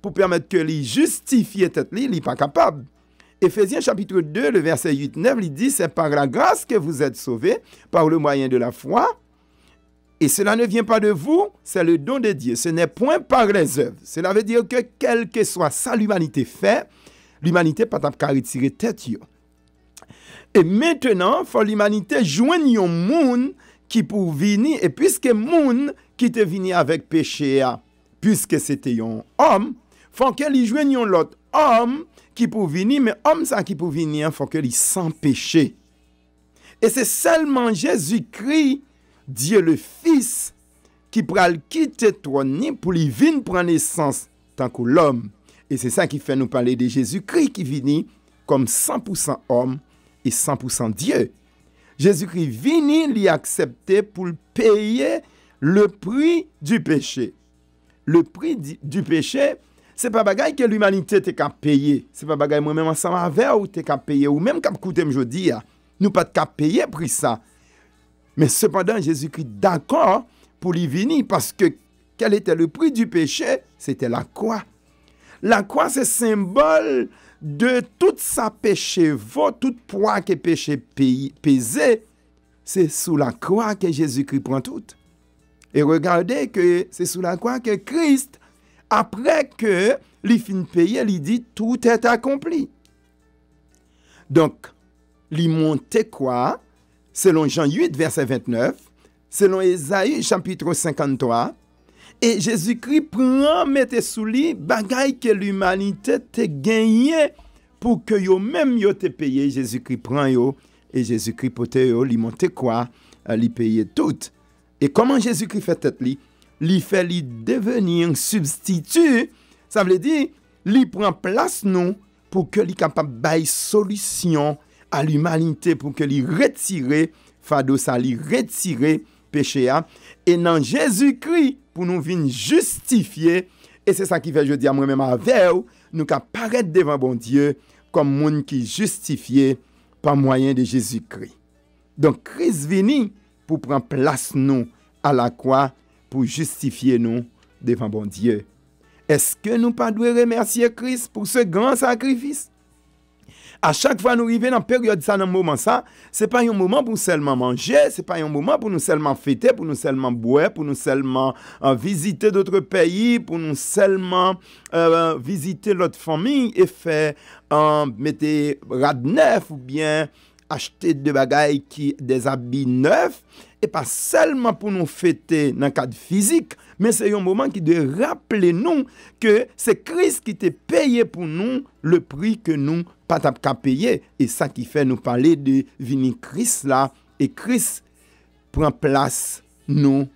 pour permettre que lui justifie tête li, il n'est pas capable. Éphésiens chapitre 2, le verset 8-9, il dit, c'est par la grâce que vous êtes sauvés, par le moyen de la foi. Et cela ne vient pas de vous, c'est le don de Dieu. Ce n'est point par les œuvres. Cela veut dire que quel que soit ça l'humanité fait, l'humanité pas qu'à retirer tête. Et maintenant, il faut l'humanité joindre un monde qui pour venir, et puisque monde qui te venu avec péché, puisque c'était un homme, il faut qu'il joigne l'autre homme qui pour venir, mais homme ça qui pour venir, il faut qu'il sans péché. Et c'est seulement Jésus-Christ, Dieu le Fils, qui pral quitter trône pour lui venir prendre naissance tant que l'homme. Et c'est ça qui fait nous parler de Jésus-Christ qui vient comme 100% homme et 100% Dieu. Jésus-Christ vient l'y accepter pour payer le prix du péché. Le prix du péché, c'est pas bagaille que l'humanité t'est qu'à payer. C'est pas bagaille moi-même ensemble avec ou t'es qu'à payer ou même qu'à coûter aujourd'hui. Nous pas qu'à payer pour ça. Mais cependant, Jésus-Christ d'accord pour lui venir parce que quel était le prix du péché? C'était la croix. La croix, c'est symbole de tout sa péché, tout poids que péché pesait. C'est sous la croix que Jésus-Christ prend tout. Et regardez que c'est sous la croix que Christ, après que il fin payer, il dit tout est accompli. Donc, il monte quoi? Selon Jean 8, verset 29, selon Ésaïe, chapitre 53, et Jésus-Christ prend, mette sous lui, bagaille que l'humanité te gagné pour que yo même yo te payé. Jésus-Christ prend yo, et Jésus-Christ pote yo, li monte quoi, li paye tout. Et comment Jésus-Christ fait tête li fait li devenir substitut, ça veut dire li prend place nous pour que li capable bailler solution à l'humanité pour que li retirer fado ça li retirer péché a et dans Jésus-Christ pour nous venir justifier et c'est ça qui fait je dis à moi-même avec nous qu'à paraître devant bon Dieu comme monde qui justifié par moyen de Jésus-Christ. Donc Christ venu pour prendre place nous à la croix pour justifier nous devant bon Dieu. Est-ce que nous pas devons remercier Christ pour ce grand sacrifice? À chaque fois nous arrivons dans période ça dans moment ça, c'est pas un moment pour seulement manger, c'est pas un moment pour nous seulement fêter, pour nous seulement boire, pour nous seulement visiter d'autres pays, pour nous seulement visiter l'autre famille et faire mettre rad neuf ou bien acheter des bagailles des habits neufs et pas seulement pour nous fêter dans le cadre physique, mais c'est un moment qui doit rappeler nous que c'est Christ qui t'a payé pour nous le prix que nous pas qu'à payer et ça qui fait nous parler de venir Christ là et Christ prend place nous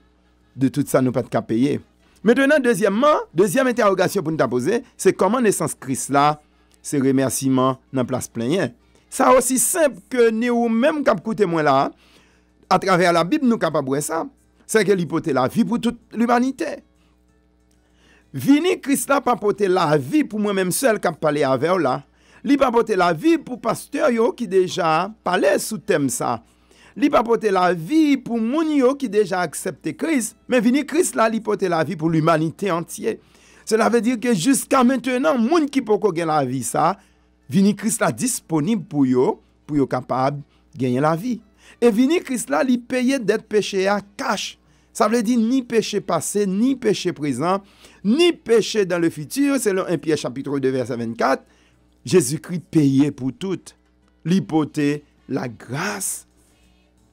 de tout ça nous pas qu'à payer. Maintenant deuxième interrogation pour nous poser, c'est comment naissance Christ là, c'est remerciement dans place plein. Ça aussi simple que nous même cap écouter moi là à travers la Bible nous capable de ça. C'est que l'hypothèse la vie pour toute l'humanité. Vini Christ là pas porter la vie pour moi-même seul qui parler avec là. Li pas porter la vie pour pasteur yo qui déjà parlait sous thème ça. Li pas porter la vie pour moun yo qui déjà accepté Christ, mais vini Christ là li porter la vie pour l'humanité entière. Cela veut dire que jusqu'à maintenant moun qui peut gagner la vie ça, vini Christ là disponible pour yo capable gagner la vie. Et vini Christ là li payer dette péché à cash. Ça veut dire ni péché passé, ni péché présent, ni péché dans le futur, selon 1 Pierre chapitre 2 verset 24. Jésus-Christ payé pour tout. L'hypothèse, la grâce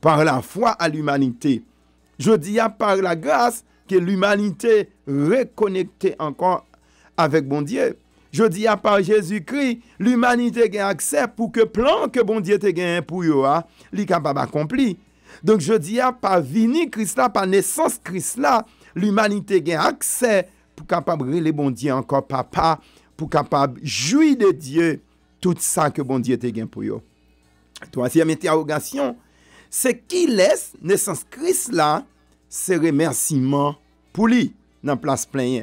par la foi à l'humanité. Je dis par la grâce que l'humanité reconnectée encore avec bon Dieu. Je dis par Jésus-Christ, l'humanité a accès pour que plan que bon Dieu te gagne pour yo, li capable accompli. Donc je dis par vini Christ là, par naissance Christ là, l'humanité a accès pour capable les bon Dieu encore papa, pour capable jouir de Dieu tout ça que bon Dieu te gagne pour yo. Troisième interrogation, c'est qui laisse naissance Christ là, c'est remerciement pour lui dans place plein.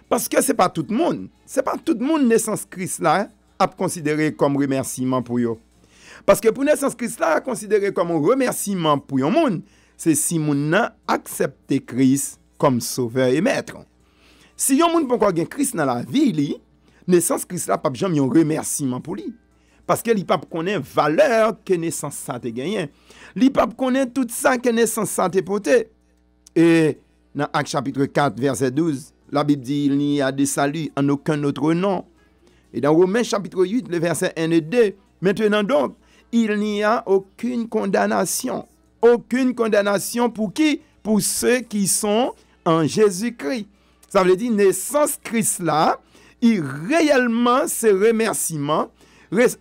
Parce que c'est pas tout le monde naissance Christ là à considérer comme remerciement pour yo. Parce que pour naissance Christ là à considérer comme un remerciement pour yon monde, c'est si moun nan accepté Christ comme sauveur et maître. Si yon moun pou gen Christ dans la vie li, naissance Christ là pas jamais un remerciement pour lui. Parce que li pas connaît valeur que naissance ça te gagné. Li pas connaît tout ça que naissance ça te porté. Et dans Actes chapitre 4 verset 12, la Bible dit il n'y a de salut en aucun autre nom. Et dans Romains chapitre 8 le verset 1 et 2, maintenant donc, il n'y a aucune condamnation. Aucune condamnation pour qui? Pour ceux qui sont en Jésus-Christ. Ça veut dire naissance Christ là, il réellement c'est remerciement.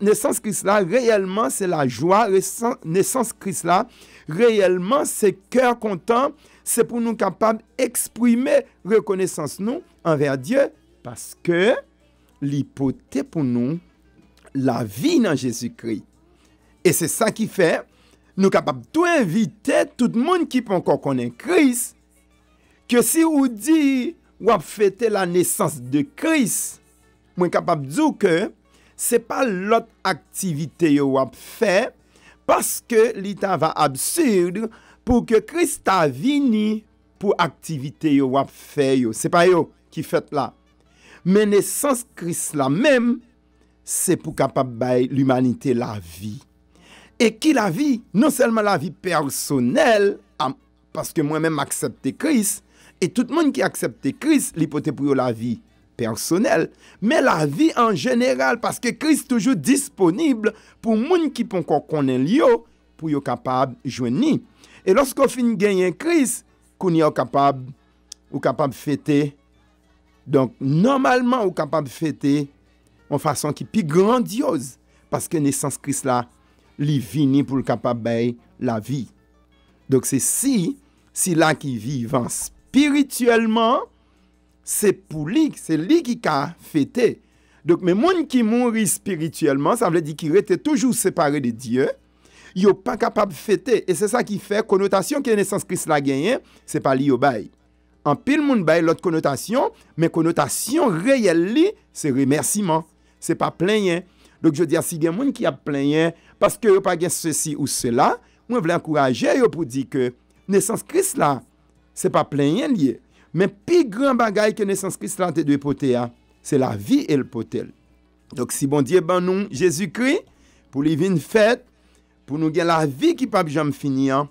Naissance Christ là, réellement c'est la joie. Naissance Christ là, réellement c'est cœur content. C'est pour nous capables d'exprimer reconnaissance nous envers Dieu parce que l'hypothèse pour nous la vie dans Jésus-Christ. Et c'est ça qui fait nous capables tout inviter tout le monde qui peut encore connaître Christ que si vous dit ou fêter la naissance de Christ, moi capable de dire que c'est pas l'autre activité ou fait parce que l'état va absurde pour que Christ a vini pour activité yo ou fait yo, c'est pas yo qui fait là. Mais naissance Christ là même c'est pour capable bailler l'humanité la vie. Et qui la vie? Non seulement la vie personnelle, parce que moi-même accepté Christ, et tout le monde qui accepte Christ, l'hypothèse pour la vie personnelle, mais la vie en général, parce que Christ est toujours disponible pour les gens qui peut encore connaître lui, pour être capable de joindre. Et lorsqu'on finit de gagner Christ, qu'on est capable de fêter. Donc, normalement, on est capable de fêter en façon qui est plus grandiose, parce que naissance Christ là, li vini pour le capable bay la vie. Donc c'est là qui vivant spirituellement, c'est pour lui, c'est lui qui a fêté. Donc mais monde qui mourit spirituellement, ça veut dire qu'il était toujours séparé de Dieu. Il n'est pas capable de fêter. Et c'est ça qui fait connotation que naissance Christ la gagné, c'est pas li au bail. En pile monde bail l'autre connotation, mais connotation réelle li, c'est remerciement. C'est pas plaigner. Donc je dis si il y a des gens qui a plaigné parce que pas gain ceci ou cela, moi je veux encourager pour dire que naissance Christ là, c'est pas plaigner lié. Mais plus grand bagaille que naissance Christ là te doit porter, c'est la vie et le potel. Donc si bon Dieu ben nous Jésus-Christ pour lui venir fête, pour nous gagner la vie qui pas jamais finir,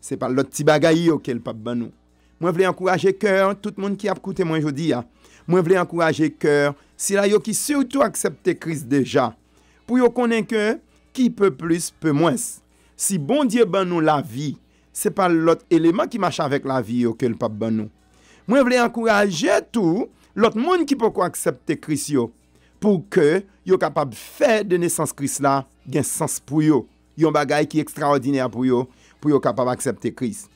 c'est pas l'autre petit bagaille auquel pas ben nous. Moi je veux encourager cœur tout le monde qui a écouté moi aujourd'hui. Moi je veux encourager cœur si là yo qui surtout accepter Christ déjà. Pour yo connaître que qui peut plus peut moins. Si bon Dieu ben nous la vie, c'est pas l'autre élément qui marche avec la vie auquel pas ben nous. Moi je veux encourager tout l'autre monde qui peut accepter Christ yo pour que yo capable faire de naissance Christ là gain sens pour yo. Yon bagay qui extraordinaire pour yo capable accepter Christ.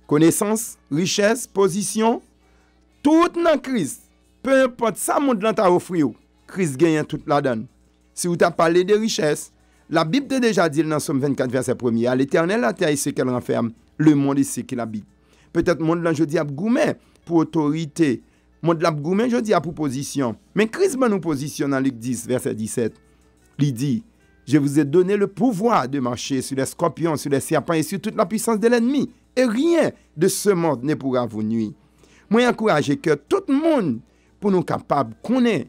Connaissance, richesse, position, tout dans Christ. Peu importe ça monde là t'a offrir, Christ gagne toute la donne. Si vous t'a parlé de richesse, la Bible t'a déjà dit dans Somme 24 verset 1er, l'Éternel la terre ici qu'elle renferme, le monde ici qu'il habite. Peut-être monde là je dis a goumé pour autorité, monde là goumé je dis a pour position. Mais Christ ben nous positionne dans Luc 10 verset 17. Il dit je vous ai donné le pouvoir de marcher sur les scorpions, sur les serpents et sur toute la puissance de l'ennemi. Et rien de ce monde ne pourra vous nuire. Moi, encourage que tout le monde, pour nous capables, connaître,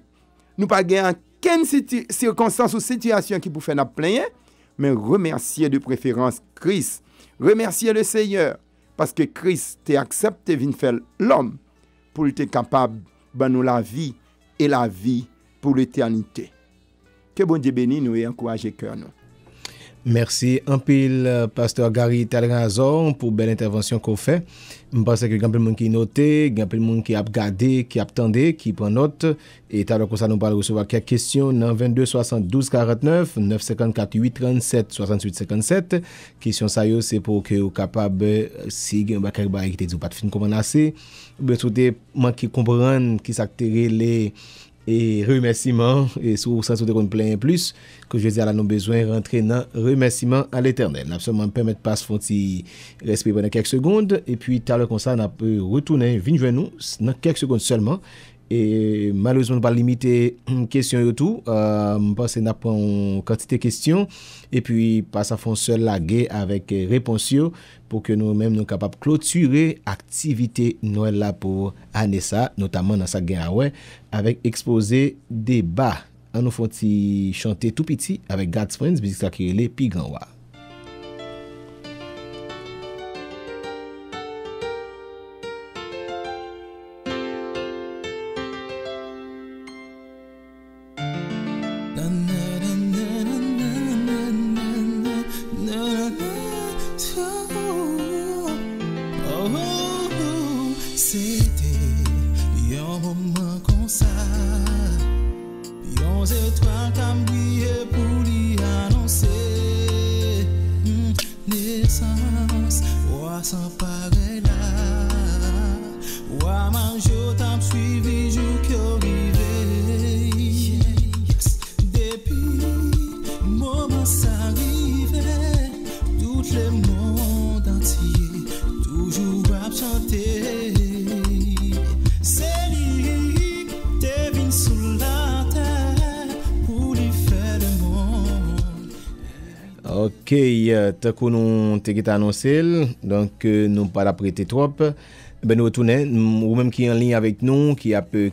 nous pas gagner aucune circonstance ou situation qui peut faire nous plaindre, mais remercier de préférence Christ. Remercier le Seigneur. Parce que Christ t'a accepté de faire l'homme pour être capable de nous la vie et la vie pour l'éternité. Que bon Dieu bénisse nous et encourage cœur nous.
Merci un pile pasteur Gary Talrazor pour belle intervention qu'on fait. Je pense que il y a un peu de monde qui noté, il y a un peu de monde qui a regardé, qui a attendu, qui prend note et tout à l'heure comme ça nous parle recevoir quelques questions dans 22 72 49 954 8 37 68 57. Question ça yo c'est pour que vous capable si il y a un bagage qui te dit pas de fin comment assez, ben souhaiter manquer comprendre qui s'actérer les et remerciements et sous ça qu'on plein plus que je dis à nous besoin rentrer dans remerciement à l'Éternel. N'a seulement permettre passe fonti respirer pendant quelques secondes et puis tout à l'heure comme ça on peut retourner venir nous dans quelques secondes seulement et malheureusement pas limiter question et tout parce que n'a pas une quantité de questions et puis pas ça font seul laguer avec réponse pour que nous-mêmes nous capables clôturer activité Noël là pour année ça notamment dans ça gain avec exposé débat on nous font chanter tout petit avec God's Friends musique ça qui est les plus grand. OK, tant que nous t'ai annoncé, donc nous pas la prêter trop. Ben nous retourner ou même qui est en ligne avec nous qui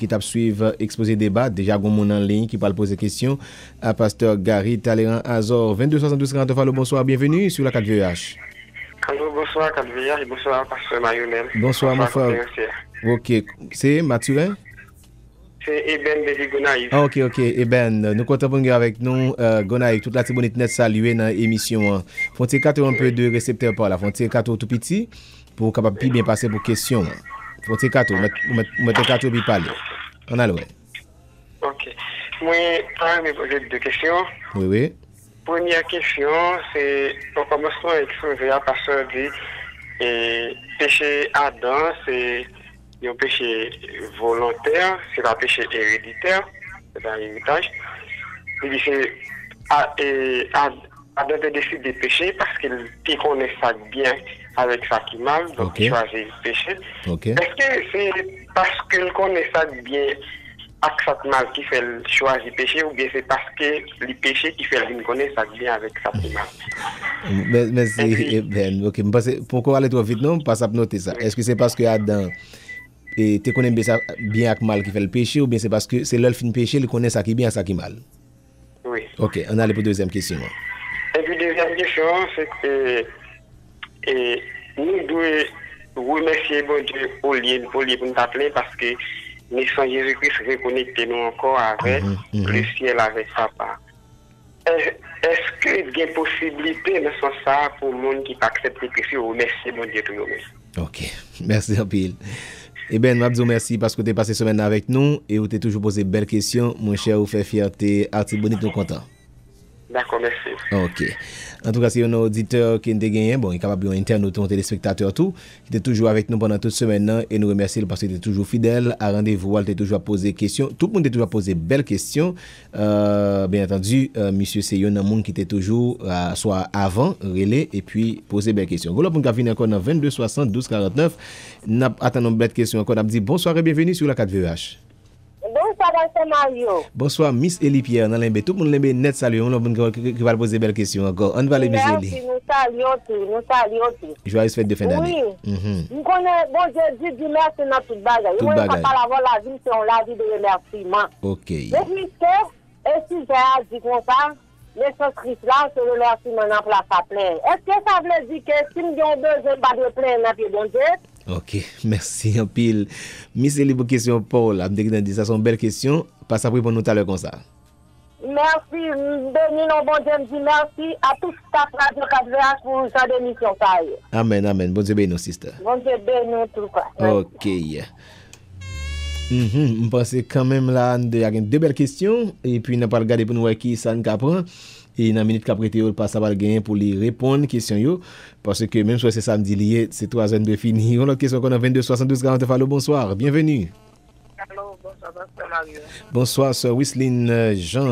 t'a suivre exposer débat déjà gon monde en ligne qui parle poser question à pasteur Gary Talrazor 22 72 49. Allô, bonsoir, bienvenue sur la 4VH.
Allô, bonsoir 4VH et bonsoir pasteur Mario-même.
Bonsoir mon frère. OK, c'est Mathurin?
C'est Eben de Gonaïve.
Ah, OK, Eben, nous comptons pour avec nous Gonaïve toute la tibonite net saluer dans émission. Font-il 4 un peu de récepteur par là, font-il 4 tout petit pour capable bien passer pour question. Font-il 4 mettre 4 puis parler. On a le.
OK. Moi, je vais poser 2 questions.
Oui.
Première question, c'est au commencement exposé à pasteur dit et péché Adam, c'est un péché volontaire, c'est un péché héréditaire, c'est un héritage. Il dit c'est Adam a décidé de pécher parce qu'il connaît ça bien avec ça qui mal, donc il choisit le péché. Est-ce que c'est parce qu'il connaît ça bien avec ça qui mal qui fait le choisir péché ou bien c'est parce que le péché qui fait le connaît ça bien avec ça qui mal?
Merci Ben. OK, pourquoi aller trop vite non? Pas à noter ça. Est-ce que c'est parce que Adam et tu connais bien avec mal qui fait le péché ou bien c'est parce que c'est l'œil fin péché, il connaît ça qui bien ça qui mal?
Oui.
OK, on allait pour deuxième question.
Et puis deuxième question, c'est que nous devons remercier bon Dieu pour nous appeler parce que naissance Jésus-Christ reconnecte nous encore avec le ciel, avec Papa. Est-ce qu'il y a une possibilité de ça pour le monde qui n'a pas accepté Christ ou remercier mon Dieu tout le monde?
OK, merci un pile. Eh bien, Mabdou, merci parce que tu es passé semaine avec nous et tu as toujours posé de belles questions. Mon cher, vous fait fierté. Arti Bonite, nous content.
D'accord, merci.
OK. En tout cas, c'est un auditeur qui a gagné, bon, il est capable d'un internaute, un téléspectateur, tout, qui était toujours avec nous pendant toute semaine et nous remercie parce qu'il était toujours fidèle à rendez-vous, il était toujours à poser des questions. Tout le monde était toujours à poser de belles questions. Bien entendu, monsieur, c'est un monde qui était toujours, soit avant, relais, et puis poser des belles questions. Voilà pour nous venir encore dans 22 60 12 49. Nous attendons de belles questions encore. On a dit bonsoir et bienvenue sur la 4VH.
Bonsoir, Monsieur Mario.
Bonsoir, Miss Elie Pierre. Dans l'embé. Tout le monde l'embé net, salut. On va poser belles questions encore. On va aller, Miss Elie.
Merci, nous saluons tout.
Joyeuse fête de fin d'année.
Oui. Nous connaissons, bon Dieu, dit merci dans toute bagaille. Nous ne pouvons pas avoir la vie, c'est la vie de remerciement.
OK.
Et puisque, et si j'ai dit comme ça, l'essence Christ là, c'est le remerciement en place à plein. Est-ce que ça veut dire que si nous avons besoin de plein dans le bon Dieu?
OK, merci en pile. Miss Elie, pour question Paul, ça sont belles questions. Passe après pour nous tout à l'heure comme ça.
Merci, béni non bon Dieu, dis merci à tout staff Radio 4VH pour sa démission.
Amen, amen. Bon Dieu béni, sister.
Bon Dieu béni tout quoi.
OK. Je pense quand même là, il y a deux belles questions. Et puis, on n'a pas regardé pour nous voir qui ça nous apprend. Et dans la minute qu'après, on passe à la gagner pour les répondre aux questions. Parce que même si c'est samedi lié, c'est 3 heures de fini. On a une question qu'on a 22 72 49. Allô, bonsoir. Bienvenue.
Allô, bonsoir, Pasteur Mario.
Bonsoir, Sœur Wisseline Jean,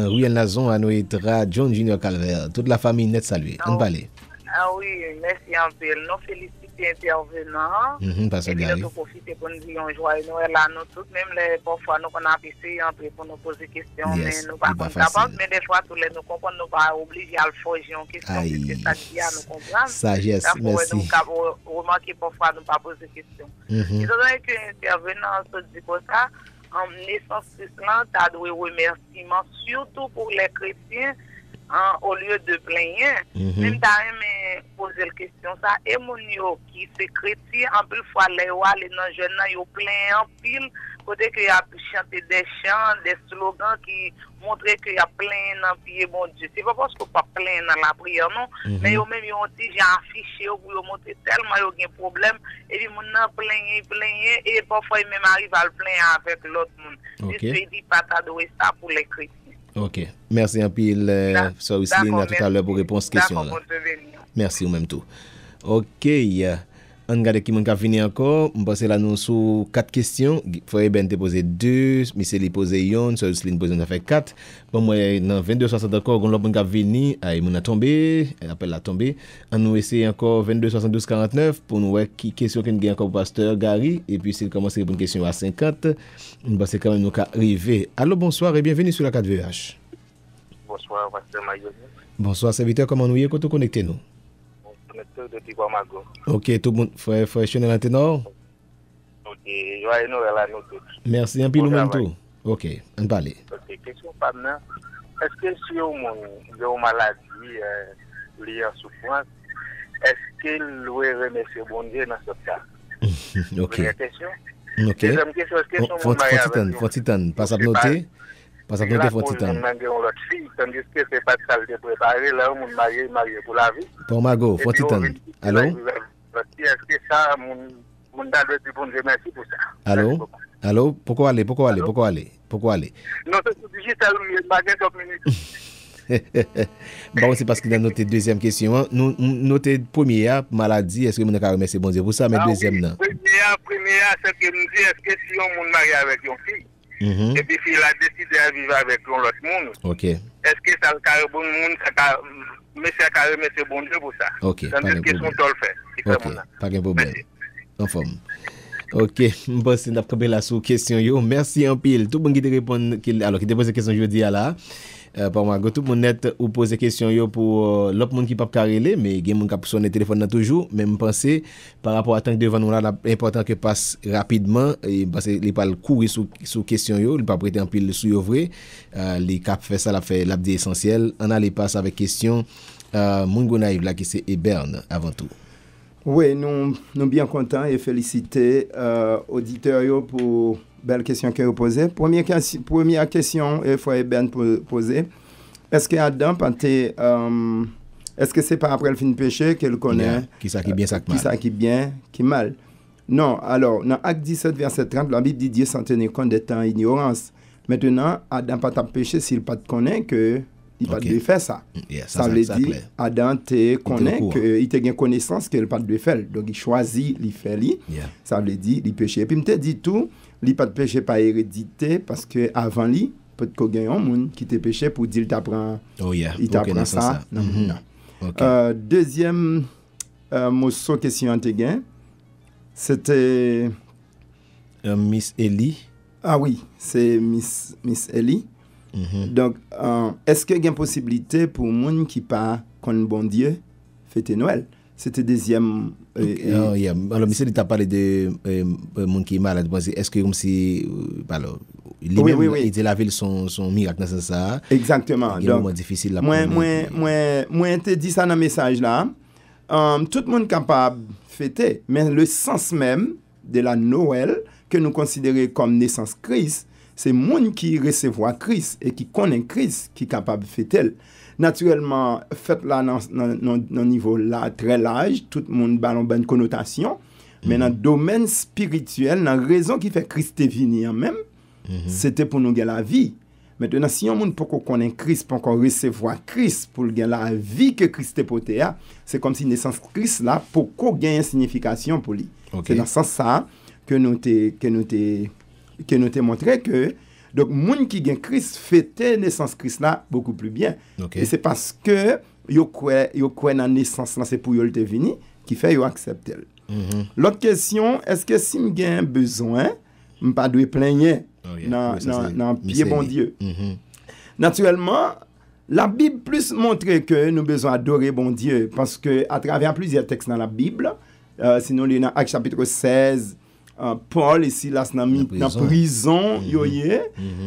Ruyen Lazon, Anoïtra, John Junior Calvaire. Toute la famille net saluée. On va aller.
Ah oui, merci un peu. Nous félicitons intervenants.
Parce
et puis nous profitons pour nous dire un joyeux Noël à nous tous. Même les parfois nous qu'on a essayé pour nous poser des questions, mais nous pas capables. Mais des fois, tous les nous comprenons, nous pas obligés à le forger en question. C'est ça qui a nous comprendre.
Sagesse, merci.
Nous remarquer parfois nous pas poser des questions. Étant donné que l'intervenant se dit comme ça, en naissance Christ-là, tu as des remerciements, surtout pour les chrétiens. Au lieu de plaigner, même t'as aimé poser la question ça, et mon yo qui c'est chrétien, en plus fois les jeunes yo plaignent en pile, côté que y a chanté des chants, des slogans qui montrent que y a plein dans pied bon Dieu. C'est pas parce que pas plein dans la prière non, mais yo même yo dit j'ai affiché pour yo montrer tellement yo un problème et puis mon nan plaigner et parfois même arrive à le plaindre avec l'autre monde. Je dis pas t'adorer ça pour les chrétiens.
OK. Merci un pile, Sœur Wisseline, à tout à l'heure pour répondre à cette question-là. Merci ou même tout. OK. On regarde qui m'a fini encore. On passe là nous sur 4 questions. Frère Ben te posé 2, Miss Elie posé 1, Sœur Wisseline posé 4. Bon moi dans 22 60 encore on l'a venir, il m'a tombé, appel la tomber. On nous essayer encore 22 72 49 pour nous voir qui question qu'on gagne encore pasteur Gary et puis s'il commence une question à 50, on passe quand même nous arriver. Allô, bonsoir et bienvenue sur la 4VH.
Bonsoir pasteur Mario.
Bonsoir serviteur, comment nous y est quand connecté nous?
De Tigouamago.
OK, tout le monde frère Chanel Antenor.
OK, joyeux Noël à nous tous.
Merci un peu nous même tout. OK, on parle.
OK, question pas maintenant. Est-ce que si on a une maladie liée à souffrance, est-ce qu'il doit remercier bon Dieu dans ce cas?
OK.
Première question.
OK.
Deuxième question, est-ce que son mariage
faut titan, pas à noter. Parce que nous faut titan.
Tandis que c'est pas ça de préparer là on marié pour la vie.
Pour Mago, faut titan. Allô?
Est-ce que ça mon doit dire bon Dieu merci pour ça.
Allô? Allô? Pourquoi aller?
Non, c'est digital, mais pas 5 minutes.
Bon, c'est parce que dans notre deuxième question, notre première maladie, est-ce que nous avons remercié bon Dieu pour ça, mais deuxième non.
Première, c'est que nous dit, est-ce que si on est marié avec une fille, et puis si elle a décidé de vivre avec l'autre monde,
ok.
Est-ce que ça le bon monde, mais ça a remercié bon Dieu pour ça.
Ok,
pas de problème.
Ok, pas de problème. En forme. Ok, bon, c'est notre première question. Yo, merci en pile. Tout le monde qui te répond, alors qui te pose des questions, je dis à la. Pour moi, tout le monde net ou pose des questions yo pour l'autre monde qui peut pas carrer, mais il y a des gens qui sonner téléphone toujours. Même penser par rapport à tant que devant nous là, important que passe rapidement et parce que il pas courir sous question yo, il pas prêter en pile sous yo vrai. Les cap fait ça, la fait l'abdi essentiel. On allait passer avec question Mungo Naïve là qui c'est Eberne avant tout.
Oui, nous bien contents et féliciter auditeurs yo pour belle question que vous posez. Première question, il faut bien poser. Est-ce que Adam, est-ce que c'est pas après le fin de péché qu'il connaît
qui ça qui bien, ça qui
mal? Qui ça qui bien, qui mal? Non, alors, dans Acte 17, verset 30, la Bible dit Dieu s'en tenait compte des temps ignorance. Maintenant, Adam pas t'a péché s'il pas te connaît que il pas de faire ça. Ça veut dire Adam te connaît que il te gain connaissance qu'il pas de faire. Donc il choisit, il fait lui. Ça veut dire il péché. Et puis me te dit tout, il pas de péché par hérédité parce que avant lui peut que gagne un monde qui te péché pour dire il t'apprend. Il t'apprend ça. Deuxième morceau question te gain. C'était
Miss Ellie.
Ah oui, c'est Miss Ellie. Donc, est-ce qu'il y a une possibilité pour les gens qui pas comme bon Dieu fêter Noël? C'était deuxième.
Alors, monsieur, il t'a parlé de monde qui est malade. Est-ce que comme si, alors, il dit la ville son miracle dans ça?
Exactement.
Donc, difficile là.
Moi, te dis ça dans le message là. Tout le monde est capable de fêter, mais le sens même de la Noël que nous considérons comme naissance Christ. C'est le monde qui recevoir Christ et qui connaît Christ qui est capable de fêter. Naturellement, faites là dans niveau là très large, tout le monde a une bonne connotation, mais dans le domaine spirituel, dans la raison qui fait Christ est venu même, c'était pour nous gagner la vie. Maintenant, si on ne peut pas connaître Christ, pour qu'on recevoir Christ pour gagner la vie que Christ est porté, c'est comme si naissance Christ là pour qu'on gagne une signification pour lui. C'est dans ce sens ça que nous t'ai montré que donc moun qui gagne Christ fêter naissance Christ là beaucoup plus bien. Et c'est parce que yo croit dans naissance là c'est pour yo te venir qui fait yo accepter. L'autre question, est-ce que si me gagne besoin me pas doit plaigner dans pied bon Dieu. Naturellement, la Bible plus montre que nous besoin adorer bon Dieu parce que à travers plusieurs textes dans la Bible, sinon dans Actes chapitre 16 Paul ici là dans prison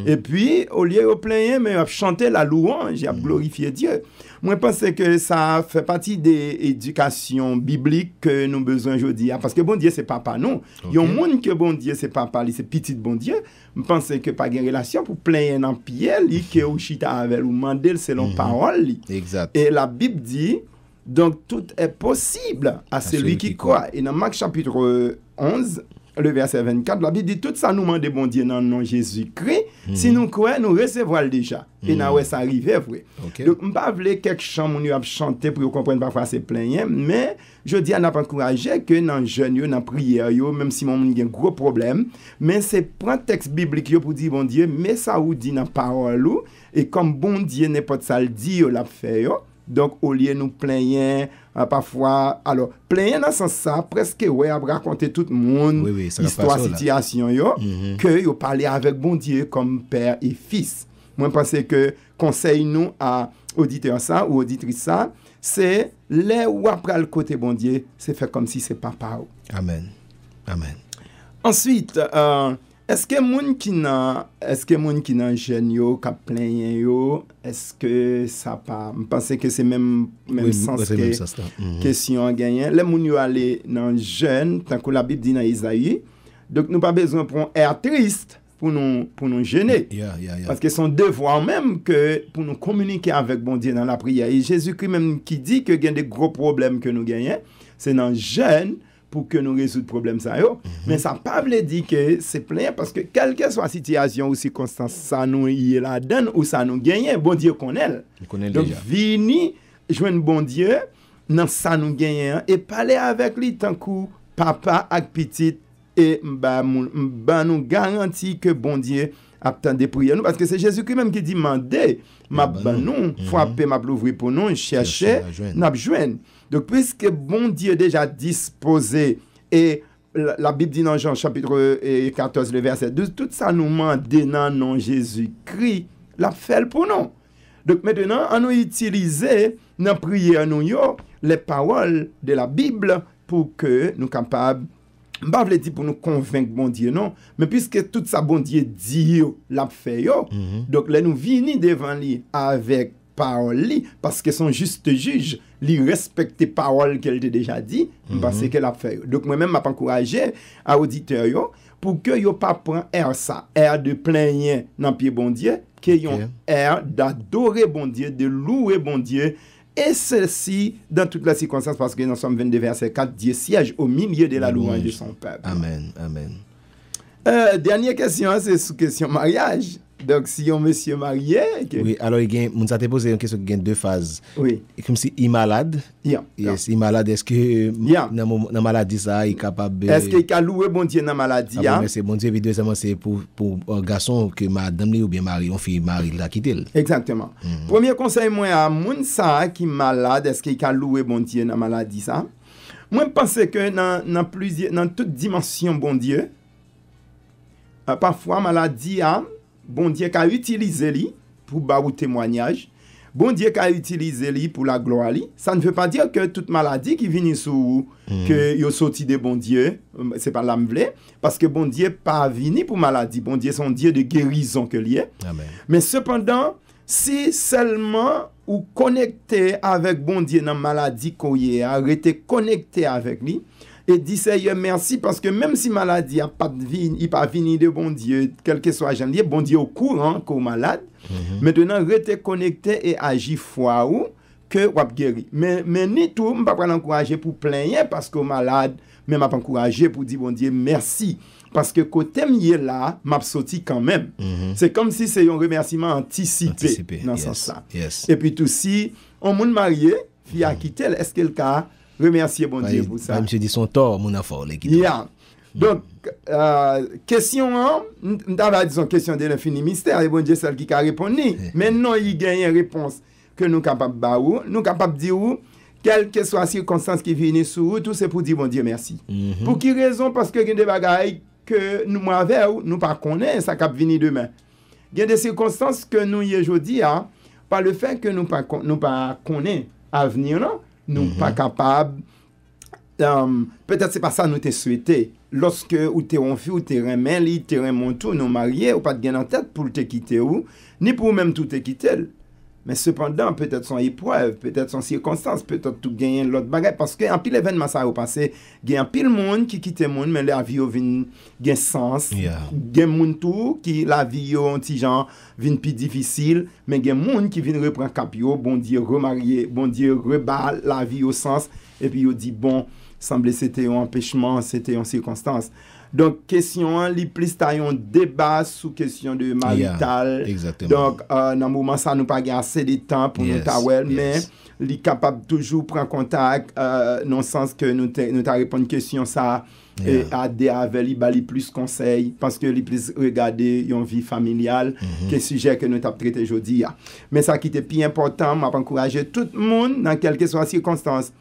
et puis au lieu de plaindre mais a chanté la louange, a glorifié Dieu. Moi pense que ça fait partie des éducations bibliques que nous besoin aujourd'hui parce que bon Dieu c'est papa non. Il y a un monde que bon Dieu c'est papa, c'est petit bon Dieu. Je pense que pas de relation pour plaindre dans pied li que ou chita avec ou mandel selon parole li.
Exact.
Et la Bible dit donc tout est possible à celui qui croit. Et dans Marc chapitre 11 le verset 24, la Bible dit tout ça nous demande bon Dieu dans le nom de Jésus-Christ. Si nous croyons, nous recevons déjà. Et nous ça arrive vrai. Donc, je ne veux pas quelques chants nous a chanté pour comprendre parfois c'est plein, mais je dis à n'a pas encouragé que dans jeune yo, dans prière yo, même si mon a un gros problème, mais c'est prendre texte biblique pour dire bon Dieu, mais ça ou dit dans parole et comme bon Dieu n'importe ça le dit yo l'a fait yo. Donc, au lieu de nous plaigner, parfois, alors, plaigner dans ce sens ça, presque, à raconter tout le monde, histoire, situation, que vous parlez avec bon Dieu comme père et fils. Moi, je pense que conseil nous à auditeurs ça ou auditrices ça, c'est les ou après le côté bon Dieu, c'est faire comme si c'est papa.
Amen. Amen.
Ensuite, est-ce que moun qui nan jeune yo ka plaign yo est-ce que ça pas je pense que c'est même sens que question gagné les moun yo aller dans jeune tant que la Bible dit dans Isaïe donc nous pas besoin prendre air triste pour nous gêner parce que son devoir même que pour nous communiquer avec bon Dieu dans la prière et Jésus-Christ même qui dit que il y a des gros problèmes que nous gagnons c'est dans jeune pour que nous résoudre problème ça yo. Mais ça pas veut dire que c'est plein parce que quelle que soit situation ou circonstance ça nous y est la donne ou ça nous gagne, bon Dieu connaît. Donc vini joindre bon Dieu dans ça nous gagne et parler avec lui tant que papa ak petite et nous garantit que bon Dieu attend des prières nous parce que c'est Jésus-Christ même qui dit mandez m'a nous frapper m'a ouvrir pour nous chercher n'a joindre. Donc puisque bon Dieu déjà disposé et la Bible dit dans Jean chapitre 14 le verset 12 tout ça nous demande dans nom Jésus-Christ l'a fait pour nous. Donc maintenant on nous utiliser dans prière nous les paroles de la Bible pour que nous capables pas veut dire pour nous convaincre bon Dieu non mais puisque tout ça bon Dieu dit l'a fait donc là nous venons devant lui avec parole parce que son juste juge lui respecter parole qu'elle t'a déjà dit parce qu'elle a fait donc moi même m'a encouragé à auditeur yo pour que yo pas prend air de plaigner dans pied bon Dieu que yon air d'adorer bon Dieu de louer bon Dieu. Et ceci dans toutes les circonstances, parce que nous sommes 22 verset 4, Dieu siège au milieu de la louange de son peuple.
Amen, amen.
Dernière question, c'est sous question mariage. Donc, si on monsieur marié...
Oui, alors, on s'est posé une question qui a deux phases.
Oui.
Comme si il est malade. Yes, il est malade. Est-ce que dans la maladie, ça, il est capable...
Est-ce qu'il a loué bon Dieu dans la maladie?
Mais c'est bon Dieu, évidemment, c'est pour un garçon que madame ou bien mari, on fait mari, l'a quitté.
Exactement. Premier conseil, moi, à moun ça qui est malade, est-ce qu'il a loué bon Dieu dans la maladie, ça? Moi, je pense que dans toute dimension, bon Dieu, parfois, maladie, bon Dieu qui a utilisé lui pour baou témoignage, bon Dieu qui a utilisé lui pour la gloire lui. Ça ne veut pas dire que toute maladie qui vient sous que yo sorti de bon Dieu, c'est pas l'amblé parce que bon Dieu pas venu pour maladie, bon Dieu son Dieu de guérison que lié. Mais cependant, si seulement ou connecté avec bon Dieu dans maladie qu'on y a, arrêté connecté avec lui et dit Seigneur merci parce que même si maladie a pas de vie, il pas venu de bon Dieu, quel que soit janvier, bon Dieu au courant qu'on malade. Maintenant rester connecté et agir foi ou que ou guéri. Mais ni tout, on pas encourager pour plaindre parce qu'on malade, mais m'a pas encourager pour dire bon Dieu merci parce que côté mieux là, m'a sorti quand même. C'est comme si c'est un remerciement anticipé dans ce sens-là. Et puis tout si on monde marié, fille a quitté, est-ce qu'elle a remercier bon Dieu pour ça.
Monsieur dit son tort, mon affaire.
Donc, question 1, disons question de l'infini mystère, et bon Dieu, celle qui a répondu. Mais non, il gagne une réponse que nous sommes capables de baou, nous sommes capables de dire, quelle que soit la circonstance qui vient sur vous, tout c'est pour dire bon Dieu merci. Pour qui raison? Parce que il y a des bagailles que nous m'avons, nous pas connaissons, ça cap venir demain. Il y a des circonstances que nous y aujourd'hui, par le fait que nous pas connaissons à venir, non? Nous pas capables peut-être c'est pas ça nous te souhaité lorsque ou te on fi ou te remen li te remon tout nous mariés ou pas de gain en tête pour te quitter ou ni pour même tout te quitter mais cependant peut-être son épreuve peut-être son circonstance peut-être tout gagner l'autre bagage parce que en pile événement ça au passé gain pile monde qui quitte monde mais la vie vinn gain sens gain monde tout qui la vie yo un petit genre vinn plus difficile mais gain monde qui vinn reprendre cap yo bon Dieu remarier bon Dieu rebat la vie au sens et puis yo dit bon semblait c'était un empêchement c'était une circonstance. Donc question 1 li plus ta un débat sous question de marital. Donc dans moment ça nous pas assez de temps pour nous tawel mais li capable toujours prendre contact dans le sens que nous ta répondre question ça et aider avec li bali plus conseil parce que li plus regarder une vie familiale que sujet que nous t'a traité aujourd'hui. Mais ça qui était plus important m'a encourager tout le monde dans quelque soit circonstance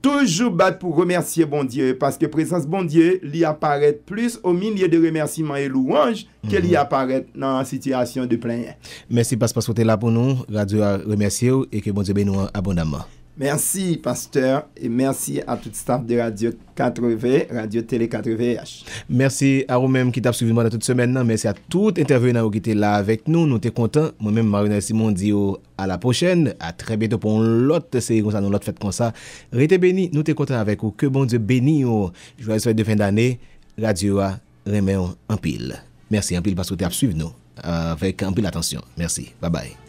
toujours battre pour remercier bon Dieu parce que présence bon Dieu lui apparaît plus au milieu de remerciements et louanges que lui apparaît dans la situation de plainte.
Merci parce que vous êtes là pour nous, radio à remercier et que bon Dieu bénisse nous abondamment.
Merci pasteur et merci à tout le staff de Radio 80, Radio Télé 80H.
Merci à vous-même qui t'a suivi moi dans toute semaine. Merci à tout intervenant qui était là avec nous. Nous sommes contents. Moi-même, Marina Simon dit à la prochaine. À très bientôt pour l'autre série comme ça, l'autre fête comme ça. Restez bénis. Nous sommes contents avec vous. Que bon Dieu bénisse. Joyeux fête de fin d'année. Radio a remet en pile. Merci en pile parce que tu as suivi nous avec en pile attention. Merci. Bye bye.